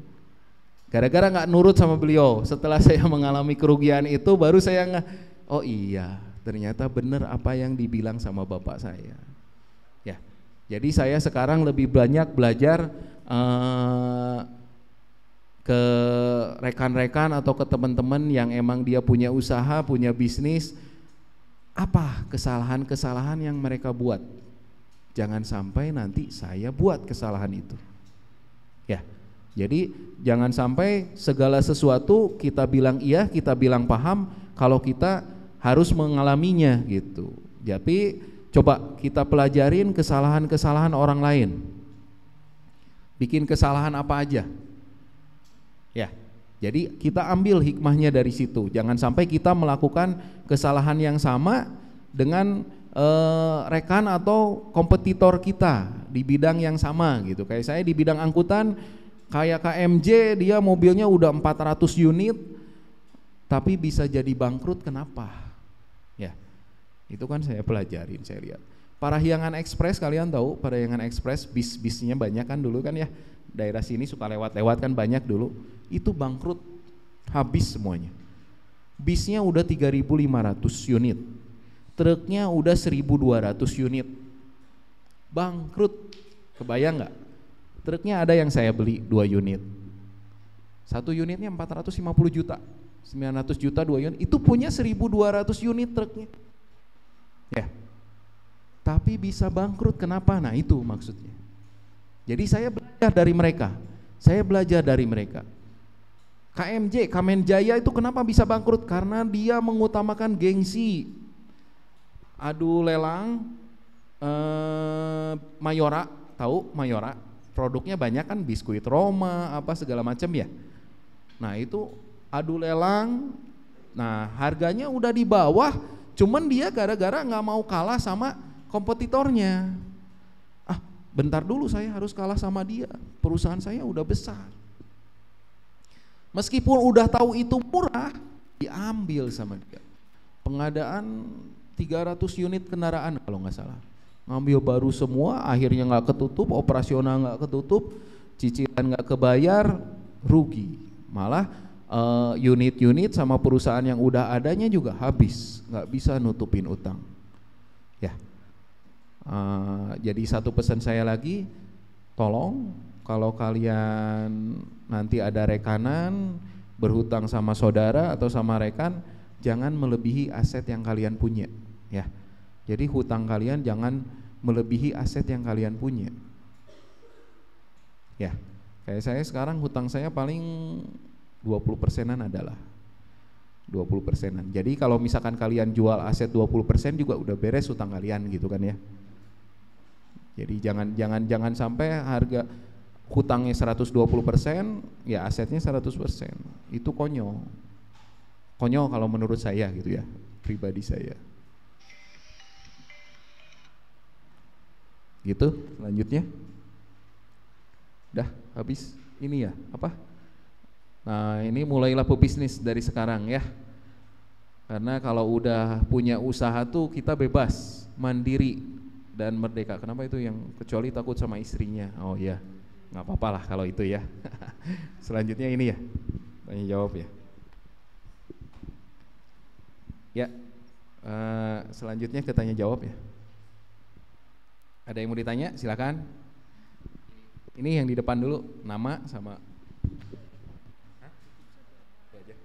gara-gara nggak nurut sama beliau. Setelah saya mengalami kerugian itu, baru saya oh iya ternyata benar apa yang dibilang sama bapak saya. Ya, jadi saya sekarang lebih banyak belajar ke rekan-rekan atau ke teman-teman yang emang dia punya usaha, punya bisnis, apa kesalahan-kesalahan yang mereka buat. Jangan sampai nanti saya buat kesalahan itu. Ya, jadi jangan sampai segala sesuatu kita bilang iya, kita bilang paham, kalau kita harus mengalaminya gitu. Jadi coba kita pelajarin kesalahan-kesalahan orang lain. Bikin kesalahan apa aja. Ya, jadi kita ambil hikmahnya dari situ. Jangan sampai kita melakukan kesalahan yang sama dengan rekan atau kompetitor kita di bidang yang sama gitu. Kayak saya di bidang angkutan, kayak KMJ, dia mobilnya udah 400 unit tapi bisa jadi bangkrut, kenapa? Ya, itu kan saya pelajarin, saya lihat. Parahyangan Express, kalian tahu Parahyangan Express, bis-bisnya banyak kan dulu kan ya, daerah sini suka lewat-lewat kan banyak dulu, itu bangkrut, habis semuanya. Bisnya udah 3.500 unit, truknya udah 1.200 unit, bangkrut. Kebayang nggak? Truknya ada yang saya beli 2 unit, 1 unitnya 450 juta, 900 juta 2 unit, itu punya 1.200 unit truknya. Ya, tapi bisa bangkrut, kenapa? Nah itu maksudnya. Jadi saya belajar dari mereka, saya belajar dari mereka. KMJ, Kamenjaya itu kenapa bisa bangkrut? Karena dia mengutamakan gengsi. Adu lelang Mayora, tahu Mayora? Produknya banyak kan, biskuit Roma, apa segala macam ya. Nah itu adu lelang, nah harganya udah di bawah, cuman dia gara-gara nggak mau kalah sama kompetitornya. Ah, bentar dulu, saya harus kalah sama dia, perusahaan saya udah besar. Meskipun udah tahu itu murah, diambil sama dia. Pengadaan 300 unit kendaraan kalau nggak salah, ngambil baru semua, akhirnya nggak ketutup, operasional nggak ketutup, cicilan nggak kebayar, rugi. Malah unit-unit sama perusahaan yang udah adanya juga habis, nggak bisa nutupin utang. Ya, jadi satu pesan saya lagi, tolong kalau kalian nanti ada rekanan berhutang sama saudara atau sama rekan, jangan melebihi aset yang kalian punya. Ya, jadi hutang kalian jangan melebihi aset yang kalian punya. Ya, kayak saya sekarang hutang saya paling 20%-an adalah 20%-an. Jadi kalau misalkan kalian jual aset 20% juga udah beres hutang kalian gitu kan ya. Jadi jangan sampai harga hutangnya 120%, ya asetnya 100%. Itu konyol. Konyol kalau menurut saya gitu ya, pribadi saya. Gitu, selanjutnya. Udah habis ini ya, apa? Nah, ini mulailah pebisnis dari sekarang ya. Karena kalau udah punya usaha tuh kita bebas, mandiri dan merdeka. Kenapa itu yang kecuali takut sama istrinya? Oh ya, nggak apa-apa lah kalau itu ya. Selanjutnya ini ya, tanya jawab ya. Ya, selanjutnya ke tanya jawab ya. Ada yang mau ditanya? Silakan. Ini yang di depan dulu, nama sama. Itu aja.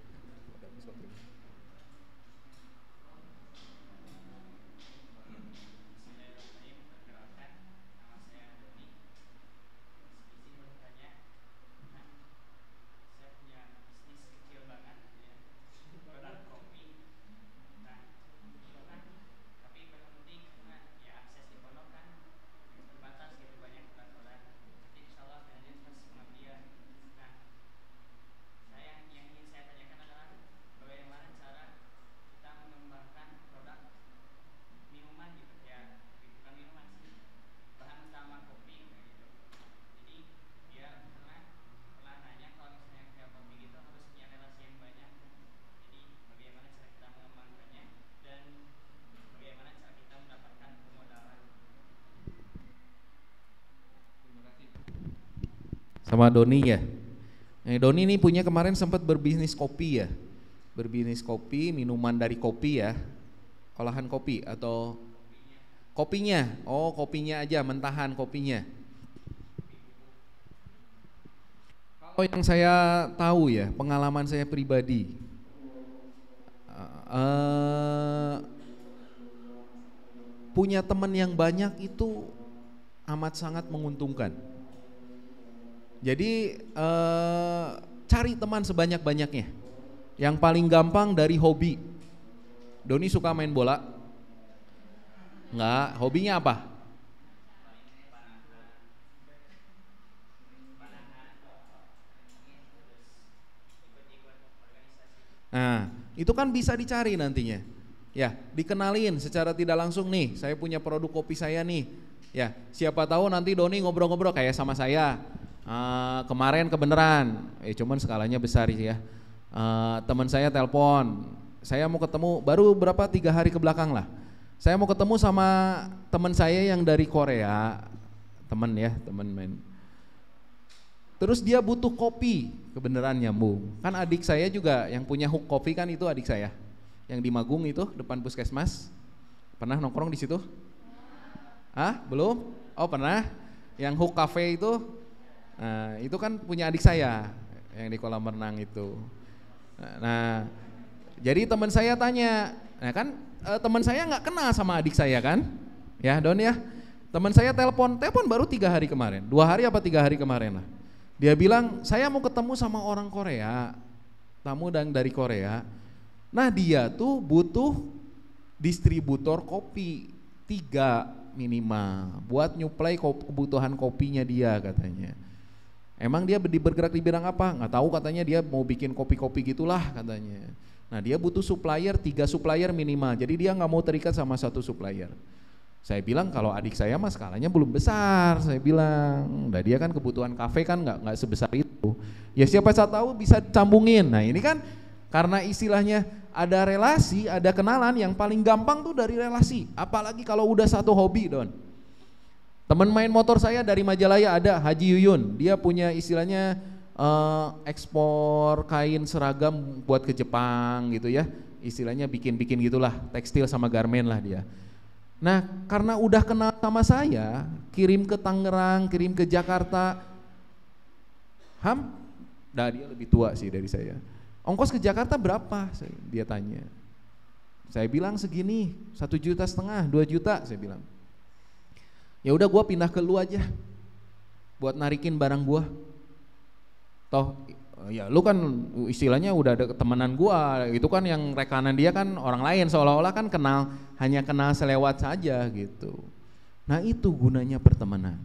Sama Doni ya. Doni ini punya kemarin sempat berbisnis kopi ya. Berbisnis kopi, minuman dari kopi ya. Olahan kopi atau kopinya. Oh, kopinya aja, mentahan kopinya. Kalau yang saya tahu ya, pengalaman saya pribadi, punya teman yang banyak itu amat sangat menguntungkan. Jadi cari teman sebanyak-banyaknya. Yang paling gampang dari hobi. Doni suka main bola? Enggak, hobinya apa? Nah, itu kan bisa dicari nantinya. Ya, dikenalin secara tidak langsung nih, saya punya produk kopi saya nih. Ya, siapa tahu nanti Doni ngobrol-ngobrol kayak sama saya. Kemarin kebenaran, cuman skalanya besar sih ya. Teman saya telepon, saya mau ketemu baru berapa 3 hari ke belakang lah. Saya mau ketemu sama teman saya yang dari Korea, teman main. Terus dia butuh kopi, kebenaran nyambung. Kan adik saya juga yang punya Hook Coffee kan itu adik saya, yang di Magung itu depan puskesmas. Pernah nongkrong di situ? Belum? Oh pernah. Yang Hook Cafe itu. Nah, itu kan punya adik saya yang di kolam renang itu. Nah, jadi teman saya tanya, nah kan teman saya nggak kenal sama adik saya kan, ya Don ya. Teman saya telepon baru 3 hari kemarin, 2 hari apa 3 hari kemarin lah. Dia bilang saya mau ketemu sama orang Korea, tamu dari Korea. Nah dia tuh butuh distributor kopi 3 minimal buat nyuplai kebutuhan kopinya dia katanya. Emang dia bergerak di bidang apa? Nggak tahu, katanya dia mau bikin kopi-kopi gitulah katanya. Nah dia butuh supplier, 3 supplier minimal. Jadi dia nggak mau terikat sama 1 supplier. Saya bilang kalau adik saya mah skalanya belum besar. Saya bilang, nah dia kan kebutuhan kafe kan nggak sebesar itu. Ya siapa tahu bisa sambungin. Nah ini kan karena istilahnya ada relasi, ada kenalan, yang paling gampang tuh dari relasi. Apalagi kalau udah satu hobi Don. Teman main motor saya dari Majalaya ada Haji Yuyun, dia punya istilahnya ekspor kain seragam buat ke Jepang gitu ya, istilahnya bikin-bikin gitulah, tekstil sama garmen lah dia. Nah karena udah kenal sama saya, kirim ke Tangerang, kirim ke Jakarta, dia lebih tua sih dari saya. Ongkos ke Jakarta berapa? Dia tanya. Saya bilang segini, 1,5 juta, 2 juta saya bilang. Ya udah gua pindah ke lu aja buat narikin barang gua. Toh ya lu kan istilahnya udah ada temenan gua, itu kan yang rekanan dia kan orang lain, seolah-olah kan hanya kenal selewat saja gitu. Nah itu gunanya pertemanan.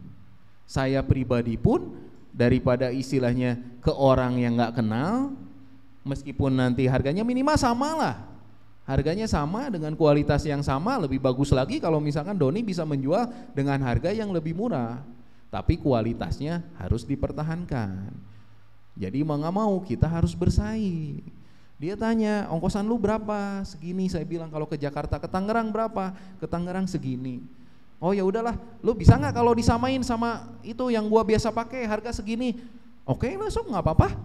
Saya pribadi pun daripada istilahnya ke orang yang nggak kenal, meskipun nanti harganya minimal sama lah, harganya sama dengan kualitas yang sama, lebih bagus lagi kalau misalkan Doni bisa menjual dengan harga yang lebih murah, tapi kualitasnya harus dipertahankan. Jadi mau nggak mau kita harus bersaing. Dia tanya ongkosan lu berapa? Segini. Saya bilang kalau ke Jakarta, ke Tangerang berapa? Ke Tangerang segini. Oh ya udahlah, lu bisa nggak kalau disamain sama itu yang gua biasa pakai harga segini? Oke masuk, nggak apa-apa.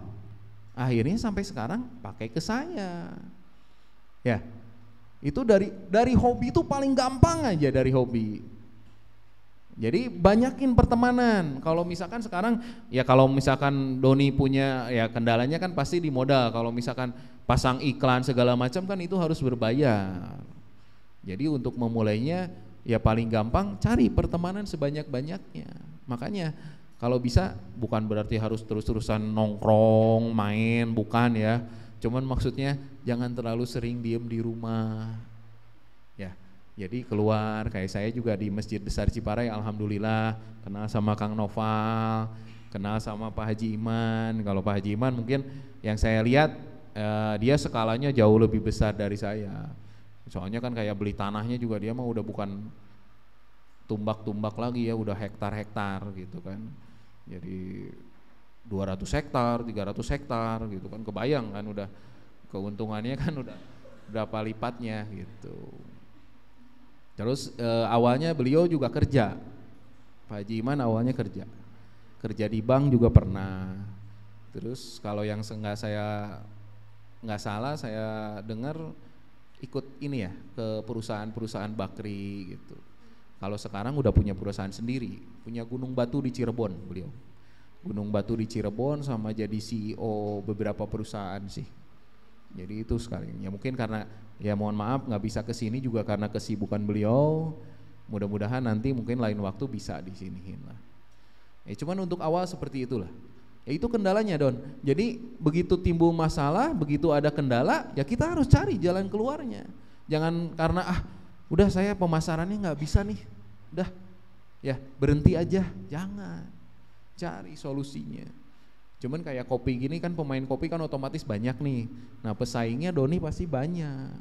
Akhirnya sampai sekarang pakai ke saya. Ya, itu dari hobi itu paling gampang aja dari hobi. Jadi banyakin pertemanan. Kalau misalkan sekarang ya kalau misalkan Doni punya ya kendalanya kan pasti di modal. Kalau misalkan pasang iklan segala macam kan itu harus berbayar. Jadi untuk memulainya ya paling gampang cari pertemanan sebanyak-banyaknya. Makanya kalau bisa bukan berarti harus terus-terusan nongkrong, main, bukan ya. Cuman maksudnya jangan terlalu sering diem di rumah. Ya. Jadi keluar, kayak saya juga di Masjid Besar Ciparai, alhamdulillah kenal sama Kang Noval, kenal sama Pak Haji Iman. Kalau Pak Haji Iman mungkin yang saya lihat dia skalanya jauh lebih besar dari saya. Soalnya kan kayak beli tanahnya juga dia mah udah bukan tumbak-tumbak lagi ya, udah hektar-hektar gitu kan. Jadi 200 hektar, 300 hektar gitu kan, kebayang kan udah keuntungannya kan udah berapa lipatnya gitu. Terus awalnya beliau juga kerja, Pak Haji Iman awalnya kerja di bank juga pernah. Terus kalau yang nggak salah saya dengar ikut ini ya ke perusahaan bakri gitu. Kalau sekarang udah punya perusahaan sendiri, punya Gunung Batu di Cirebon beliau. Gunung Batu di Cirebon sama jadi CEO beberapa perusahaan sih. Jadi itu sekali. Ya mungkin karena ya mohon maaf nggak bisa kesini juga karena kesibukan beliau. Mudah-mudahan nanti mungkin lain waktu bisa disiniin lah. Cuman untuk awal seperti itulah. Ya itu kendalanya Don. Jadi begitu timbul masalah, begitu ada kendala, ya kita harus cari jalan keluarnya. Jangan karena udah saya pemasarannya nggak bisa nih, udah ya berhenti aja. Jangan, cari solusinya. Cuman kayak kopi gini kan pemain kopi kan otomatis banyak nih. Nah pesaingnya Doni pasti banyak.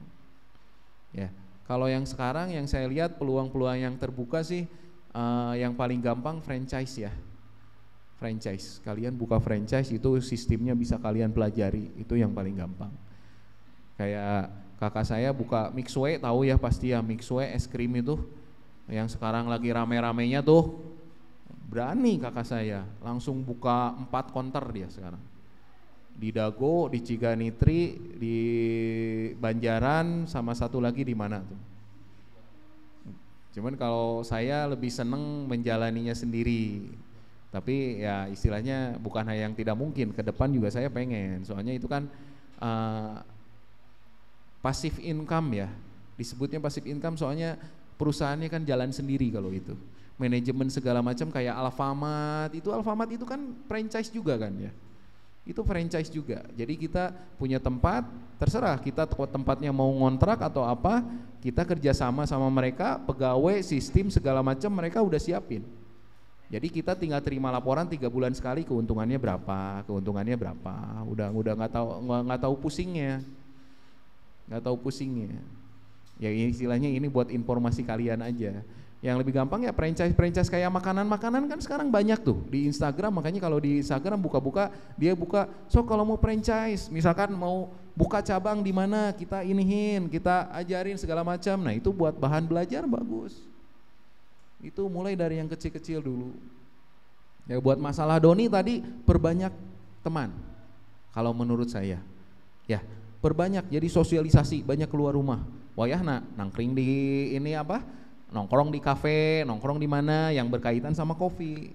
Ya kalau yang sekarang yang saya lihat peluang-peluang yang terbuka sih yang paling gampang franchise ya. Franchise, kalian buka franchise itu sistemnya bisa kalian pelajari, itu yang paling gampang. Kayak kakak saya buka Mixue, tahu ya pasti ya Mixue es krim itu yang sekarang lagi rame-ramenya tuh. Berani kakak saya, langsung buka 4 counter dia sekarang. Di Dago, di Ciganitri, di Banjaran, sama satu lagi di mana tuh. Cuman kalau saya lebih seneng menjalaninya sendiri. Tapi ya istilahnya bukan hanya yang tidak mungkin, ke depan juga saya pengen. Soalnya itu kan passive income ya. Disebutnya passive income soalnya perusahaannya kan jalan sendiri kalau itu. Manajemen segala macam kayak Alfamart itu kan franchise juga kan ya. Itu franchise juga. Jadi kita punya tempat, terserah kita tempatnya mau ngontrak atau apa, kita kerjasama sama mereka, pegawai, sistem segala macam mereka udah siapin. Jadi kita tinggal terima laporan 3 bulan sekali keuntungannya berapa, udah nggak tahu pusingnya, Ya istilahnya ini buat informasi kalian aja. Yang lebih gampang ya franchise kayak makanan kan sekarang banyak tuh di Instagram. Makanya kalau di Instagram buka dia buka. So kalau mau franchise, misalkan mau buka cabang di mana, kita kita ajarin segala macam. Nah itu buat bahan belajar bagus. Itu mulai dari yang kecil-kecil dulu. Ya buat masalah Doni tadi perbanyak teman. Kalau menurut saya, ya perbanyak. Jadi sosialisasi, banyak keluar rumah. Wayahna nangkring di ini nongkrong di kafe, nongkrong di mana yang berkaitan sama kopi.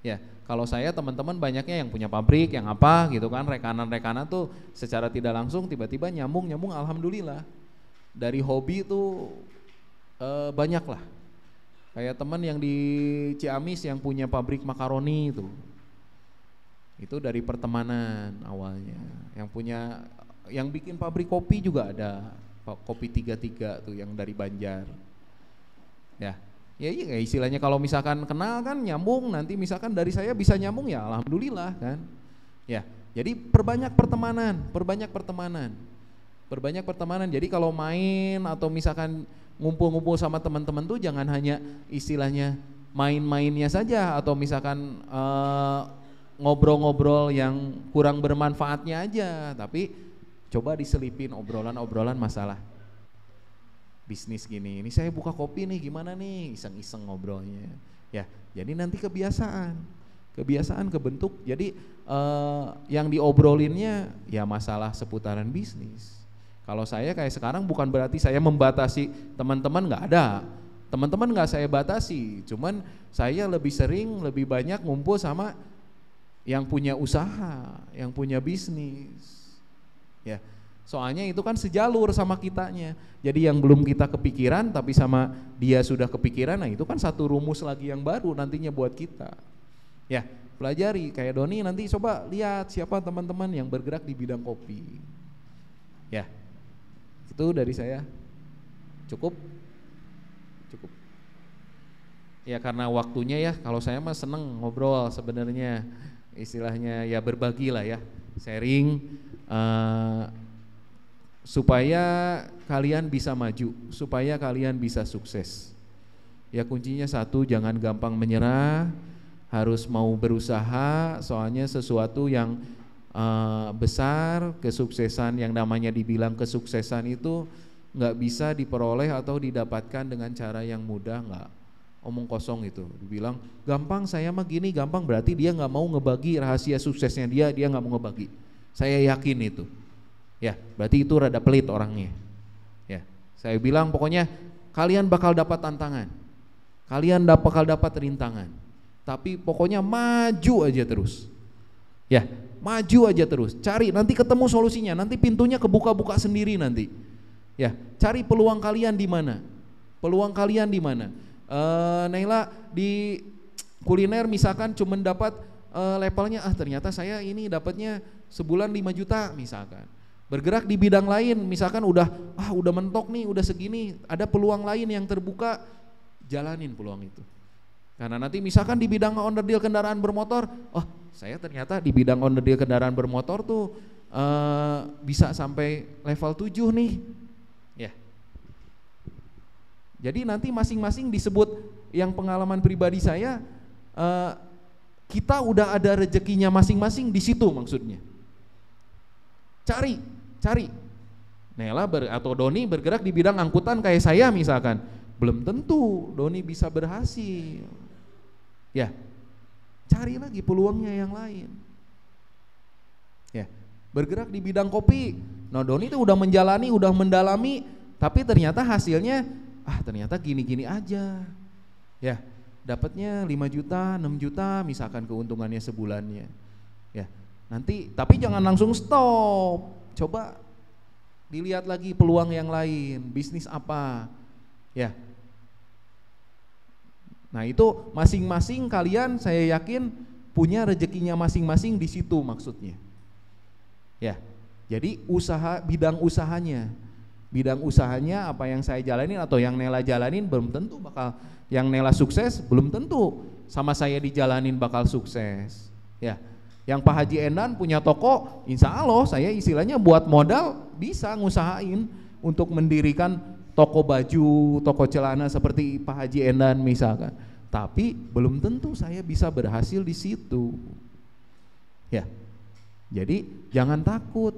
Ya, kalau saya teman-teman banyaknya yang punya pabrik, yang apa gitu kan, rekanan-rekanan tuh secara tidak langsung tiba-tiba nyambung alhamdulillah. Dari hobi tuh banyak lah. Kayak teman yang di Ciamis yang punya pabrik makaroni itu dari pertemanan awalnya. Yang bikin pabrik kopi juga ada, Kopi 33 tuh yang dari Banjar. Ya istilahnya kalau misalkan kenal kan nyambung, nanti misalkan dari saya bisa nyambung ya alhamdulillah kan. Ya, jadi perbanyak pertemanan. Jadi kalau main atau misalkan ngumpul-ngumpul sama teman-teman tuh jangan hanya istilahnya main-mainnya saja atau misalkan ngobrol-ngobrol yang kurang bermanfaatnya aja, tapi coba diselipin obrolan-obrolan masalah bisnis gini, ini saya buka kopi nih gimana nih, iseng-iseng ngobrolnya. Ya, jadi nanti kebiasaan kebentuk. Jadi yang diobrolinnya ya masalah seputaran bisnis. Kalau saya kayak sekarang bukan berarti saya membatasi teman-teman, nggak ada. Teman-teman nggak saya batasi, cuman saya lebih sering, lebih banyak ngumpul sama yang punya usaha, yang punya bisnis. Ya, soalnya itu kan sejalur sama kitanya. Jadi yang belum kita kepikiran tapi sama dia sudah kepikiran, nah itu kan satu rumus lagi yang baru nantinya buat kita. Ya, pelajari kayak Doni, nanti coba lihat siapa teman-teman yang bergerak di bidang kopi. Ya, itu dari saya. Cukup? Cukup. Ya karena waktunya ya, kalau saya mah seneng ngobrol sebenarnya, istilahnya ya berbagi lah ya, sharing supaya kalian bisa maju, supaya kalian bisa sukses. Ya kuncinya satu, jangan gampang menyerah, harus mau berusaha, soalnya sesuatu yang besar, kesuksesan yang namanya dibilang kesuksesan itu nggak bisa diperoleh atau didapatkan dengan cara yang mudah, nggak, omong kosong itu. Dibilang gampang, saya mah gini gampang, berarti dia nggak mau ngebagi rahasia suksesnya dia nggak mau ngebagi. Saya yakin itu. Ya, berarti itu rada pelit orangnya. Ya, saya bilang pokoknya kalian bakal dapat tantangan, kalian bakal dapat rintangan, tapi pokoknya maju aja terus. Ya, maju aja terus, cari, nanti ketemu solusinya, nanti pintunya kebuka-buka sendiri nanti. Ya, cari peluang kalian di mana? Peluang kalian di mana? Naila di kuliner misalkan cuma dapat levelnya, ternyata saya ini dapatnya sebulan 5 juta misalkan. Bergerak di bidang lain misalkan udah mentok nih, udah segini, ada peluang lain yang terbuka, jalanin peluang itu. Karena nanti misalkan di bidang onderdil kendaraan bermotor, saya ternyata di bidang onderdil kendaraan bermotor tuh bisa sampai level 7 nih. Ya. Jadi nanti masing-masing disebut, yang pengalaman pribadi saya, kita udah ada rezekinya masing-masing di situ maksudnya. Cari. Nela atau Doni bergerak di bidang angkutan kayak saya misalkan, belum tentu Doni bisa berhasil. Ya, cari lagi peluangnya yang lain. Ya, bergerak di bidang kopi, nah Doni itu udah menjalani, udah mendalami, tapi ternyata hasilnya, ternyata gini-gini aja. Ya, dapatnya 5 juta, 6 juta misalkan keuntungannya sebulannya. Ya, nanti tapi jangan langsung stop. Coba dilihat lagi peluang yang lain, bisnis apa. Ya. Nah, itu masing-masing kalian saya yakin punya rezekinya masing-masing di situ maksudnya. Ya. Jadi bidang usahanya apa yang saya jalanin atau yang Nela jalanin belum tentu bakal, yang Nela sukses belum tentu sama saya dijalanin bakal sukses. Ya. Yang Pak Haji Endan punya toko, insya Allah saya istilahnya buat modal bisa ngusahain untuk mendirikan toko baju, toko celana seperti Pak Haji Endan misalkan. Tapi belum tentu saya bisa berhasil di situ. Ya, jadi jangan takut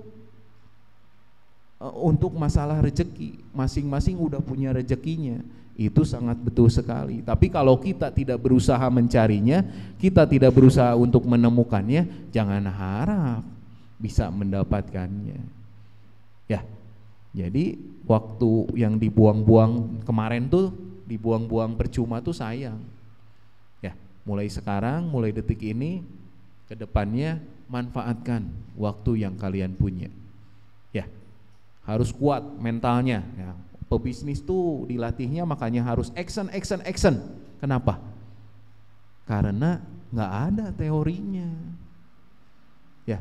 untuk masalah rezeki. Masing-masing udah punya rezekinya. Itu sangat betul sekali. Tapi kalau kita tidak berusaha mencarinya, kita tidak berusaha untuk menemukannya, jangan harap bisa mendapatkannya. Ya, jadi waktu yang dibuang-buang kemarin tuh, dibuang-buang percuma tuh sayang. Ya, mulai sekarang, mulai detik ini, ke depannya manfaatkan waktu yang kalian punya. Ya, harus kuat mentalnya. Ya. Pebisnis tuh dilatihnya makanya harus action. Kenapa? Karena nggak ada teorinya. Ya,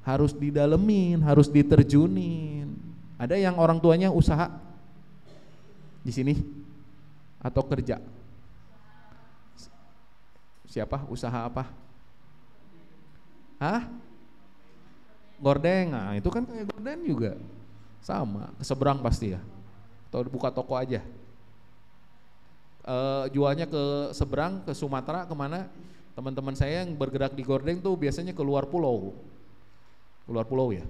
harus didalemin, harus diterjunin. Ada yang orang tuanya usaha di sini atau kerja? Siapa? Usaha apa? Gordeng. Nah, itu kan kayak gorden juga. Sama, keseberang pasti ya. Atau buka toko aja, jualnya ke seberang, ke Sumatera, kemana. Teman-teman saya yang bergerak di gordeng tuh biasanya keluar pulau ya.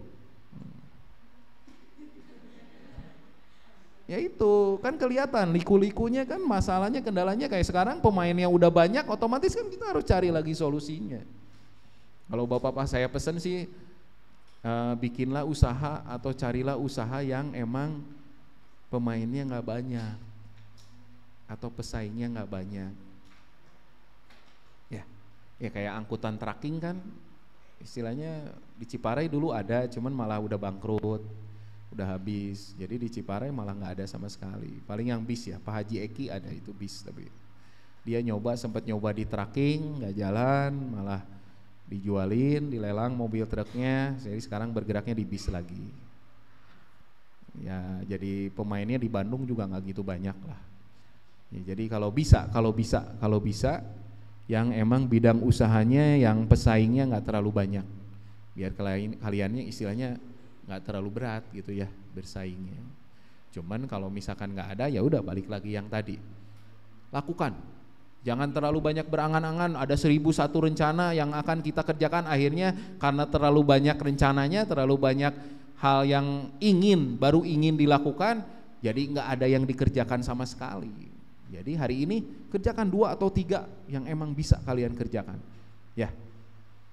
Ya itu kan kelihatan liku-likunya kan, masalahnya, kendalanya kayak sekarang pemainnya udah banyak, otomatis kan kita harus cari lagi solusinya. Kalau bapak-bapak saya pesen sih, bikinlah usaha atau carilah usaha yang emang pemainnya nggak banyak. atau pesaingnya nggak banyak. Ya kayak angkutan tracking kan, istilahnya di Ciparai dulu ada, cuman malah udah bangkrut, udah habis. Jadi di Ciparai malah nggak ada sama sekali. Paling yang bis ya, Pak Haji Eki ada itu bis, tapi dia sempat nyoba di tracking, nggak jalan, malah dijualin, dilelang mobil truknya. Jadi sekarang bergeraknya di bis lagi. Ya jadi pemainnya di Bandung juga nggak gitu banyak lah. Ya, jadi kalau bisa yang emang bidang usahanya yang pesaingnya nggak terlalu banyak, biar kaliannya istilahnya nggak terlalu berat gitu ya bersaingnya. Cuman kalau misalkan nggak ada, ya udah balik lagi yang tadi, lakukan. Jangan terlalu banyak berangan-angan, ada 1001 rencana yang akan kita kerjakan, akhirnya karena terlalu banyak rencananya, terlalu banyak hal yang baru ingin dilakukan, jadi nggak ada yang dikerjakan sama sekali. Jadi hari ini kerjakan 2 atau 3 yang emang bisa kalian kerjakan. Ya,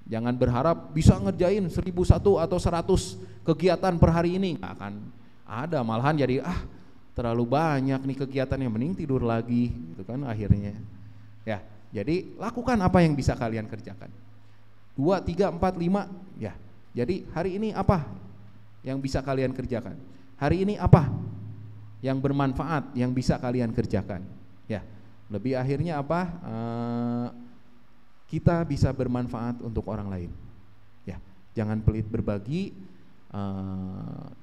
jangan berharap bisa ngerjain 1001 atau 100 kegiatan per hari ini, nggak akan ada, malahan jadi terlalu banyak nih kegiatan, yang mending tidur lagi gitu kan akhirnya. Ya, jadi lakukan apa yang bisa kalian kerjakan. 2, 3, 4, 5 ya. Jadi hari ini apa yang bisa kalian kerjakan? Hari ini apa yang bermanfaat yang bisa kalian kerjakan? Ya, lebih akhirnya apa? Kita bisa bermanfaat untuk orang lain. Ya, jangan pelit berbagi,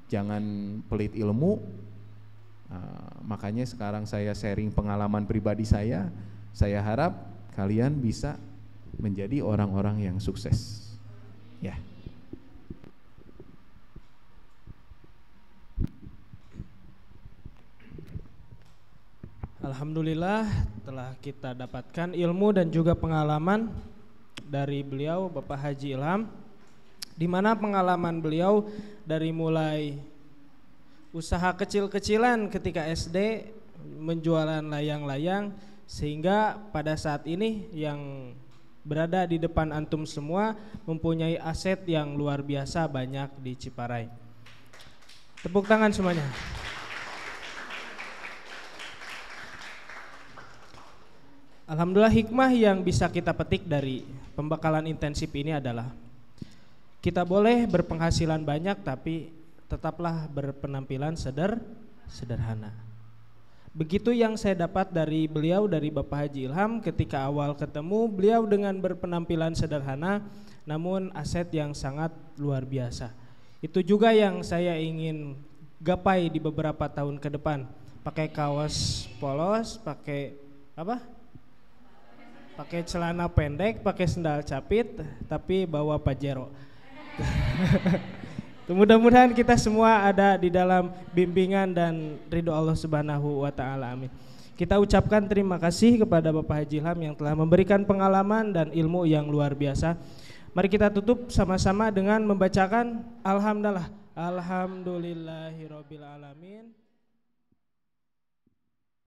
jangan pelit ilmu. Makanya sekarang saya sharing pengalaman pribadi saya. Saya harap kalian bisa menjadi orang-orang yang sukses. Ya. Alhamdulillah telah kita dapatkan ilmu dan juga pengalaman dari beliau Bapak Haji Ilham, di mana pengalaman beliau dari mulai usaha kecil-kecilan ketika SD, menjualan layang-layang, sehingga pada saat ini yang berada di depan antum semua mempunyai aset yang luar biasa banyak di Ciparai. Tepuk tangan semuanya. Alhamdulillah, hikmah yang bisa kita petik dari pembekalan intensif ini adalah kita boleh berpenghasilan banyak tapi tetaplah berpenampilan sederhana. Begitu yang saya dapat dari beliau, dari Bapak Haji Ilham. Ketika awal ketemu beliau dengan berpenampilan sederhana namun aset yang sangat luar biasa. Itu juga yang saya ingin gapai di beberapa tahun ke depan. Pakai kaos polos, pakai celana pendek, pakai sendal capit, tapi bawa Pajero. Mudah-mudahan kita semua ada di dalam bimbingan dan ridho Allah Subhanahu wa taala. Amin. Kita ucapkan terima kasih kepada Bapak Haji Ilham yang telah memberikan pengalaman dan ilmu yang luar biasa. Mari kita tutup sama-sama dengan membacakan alhamdulillahirabbil alamin.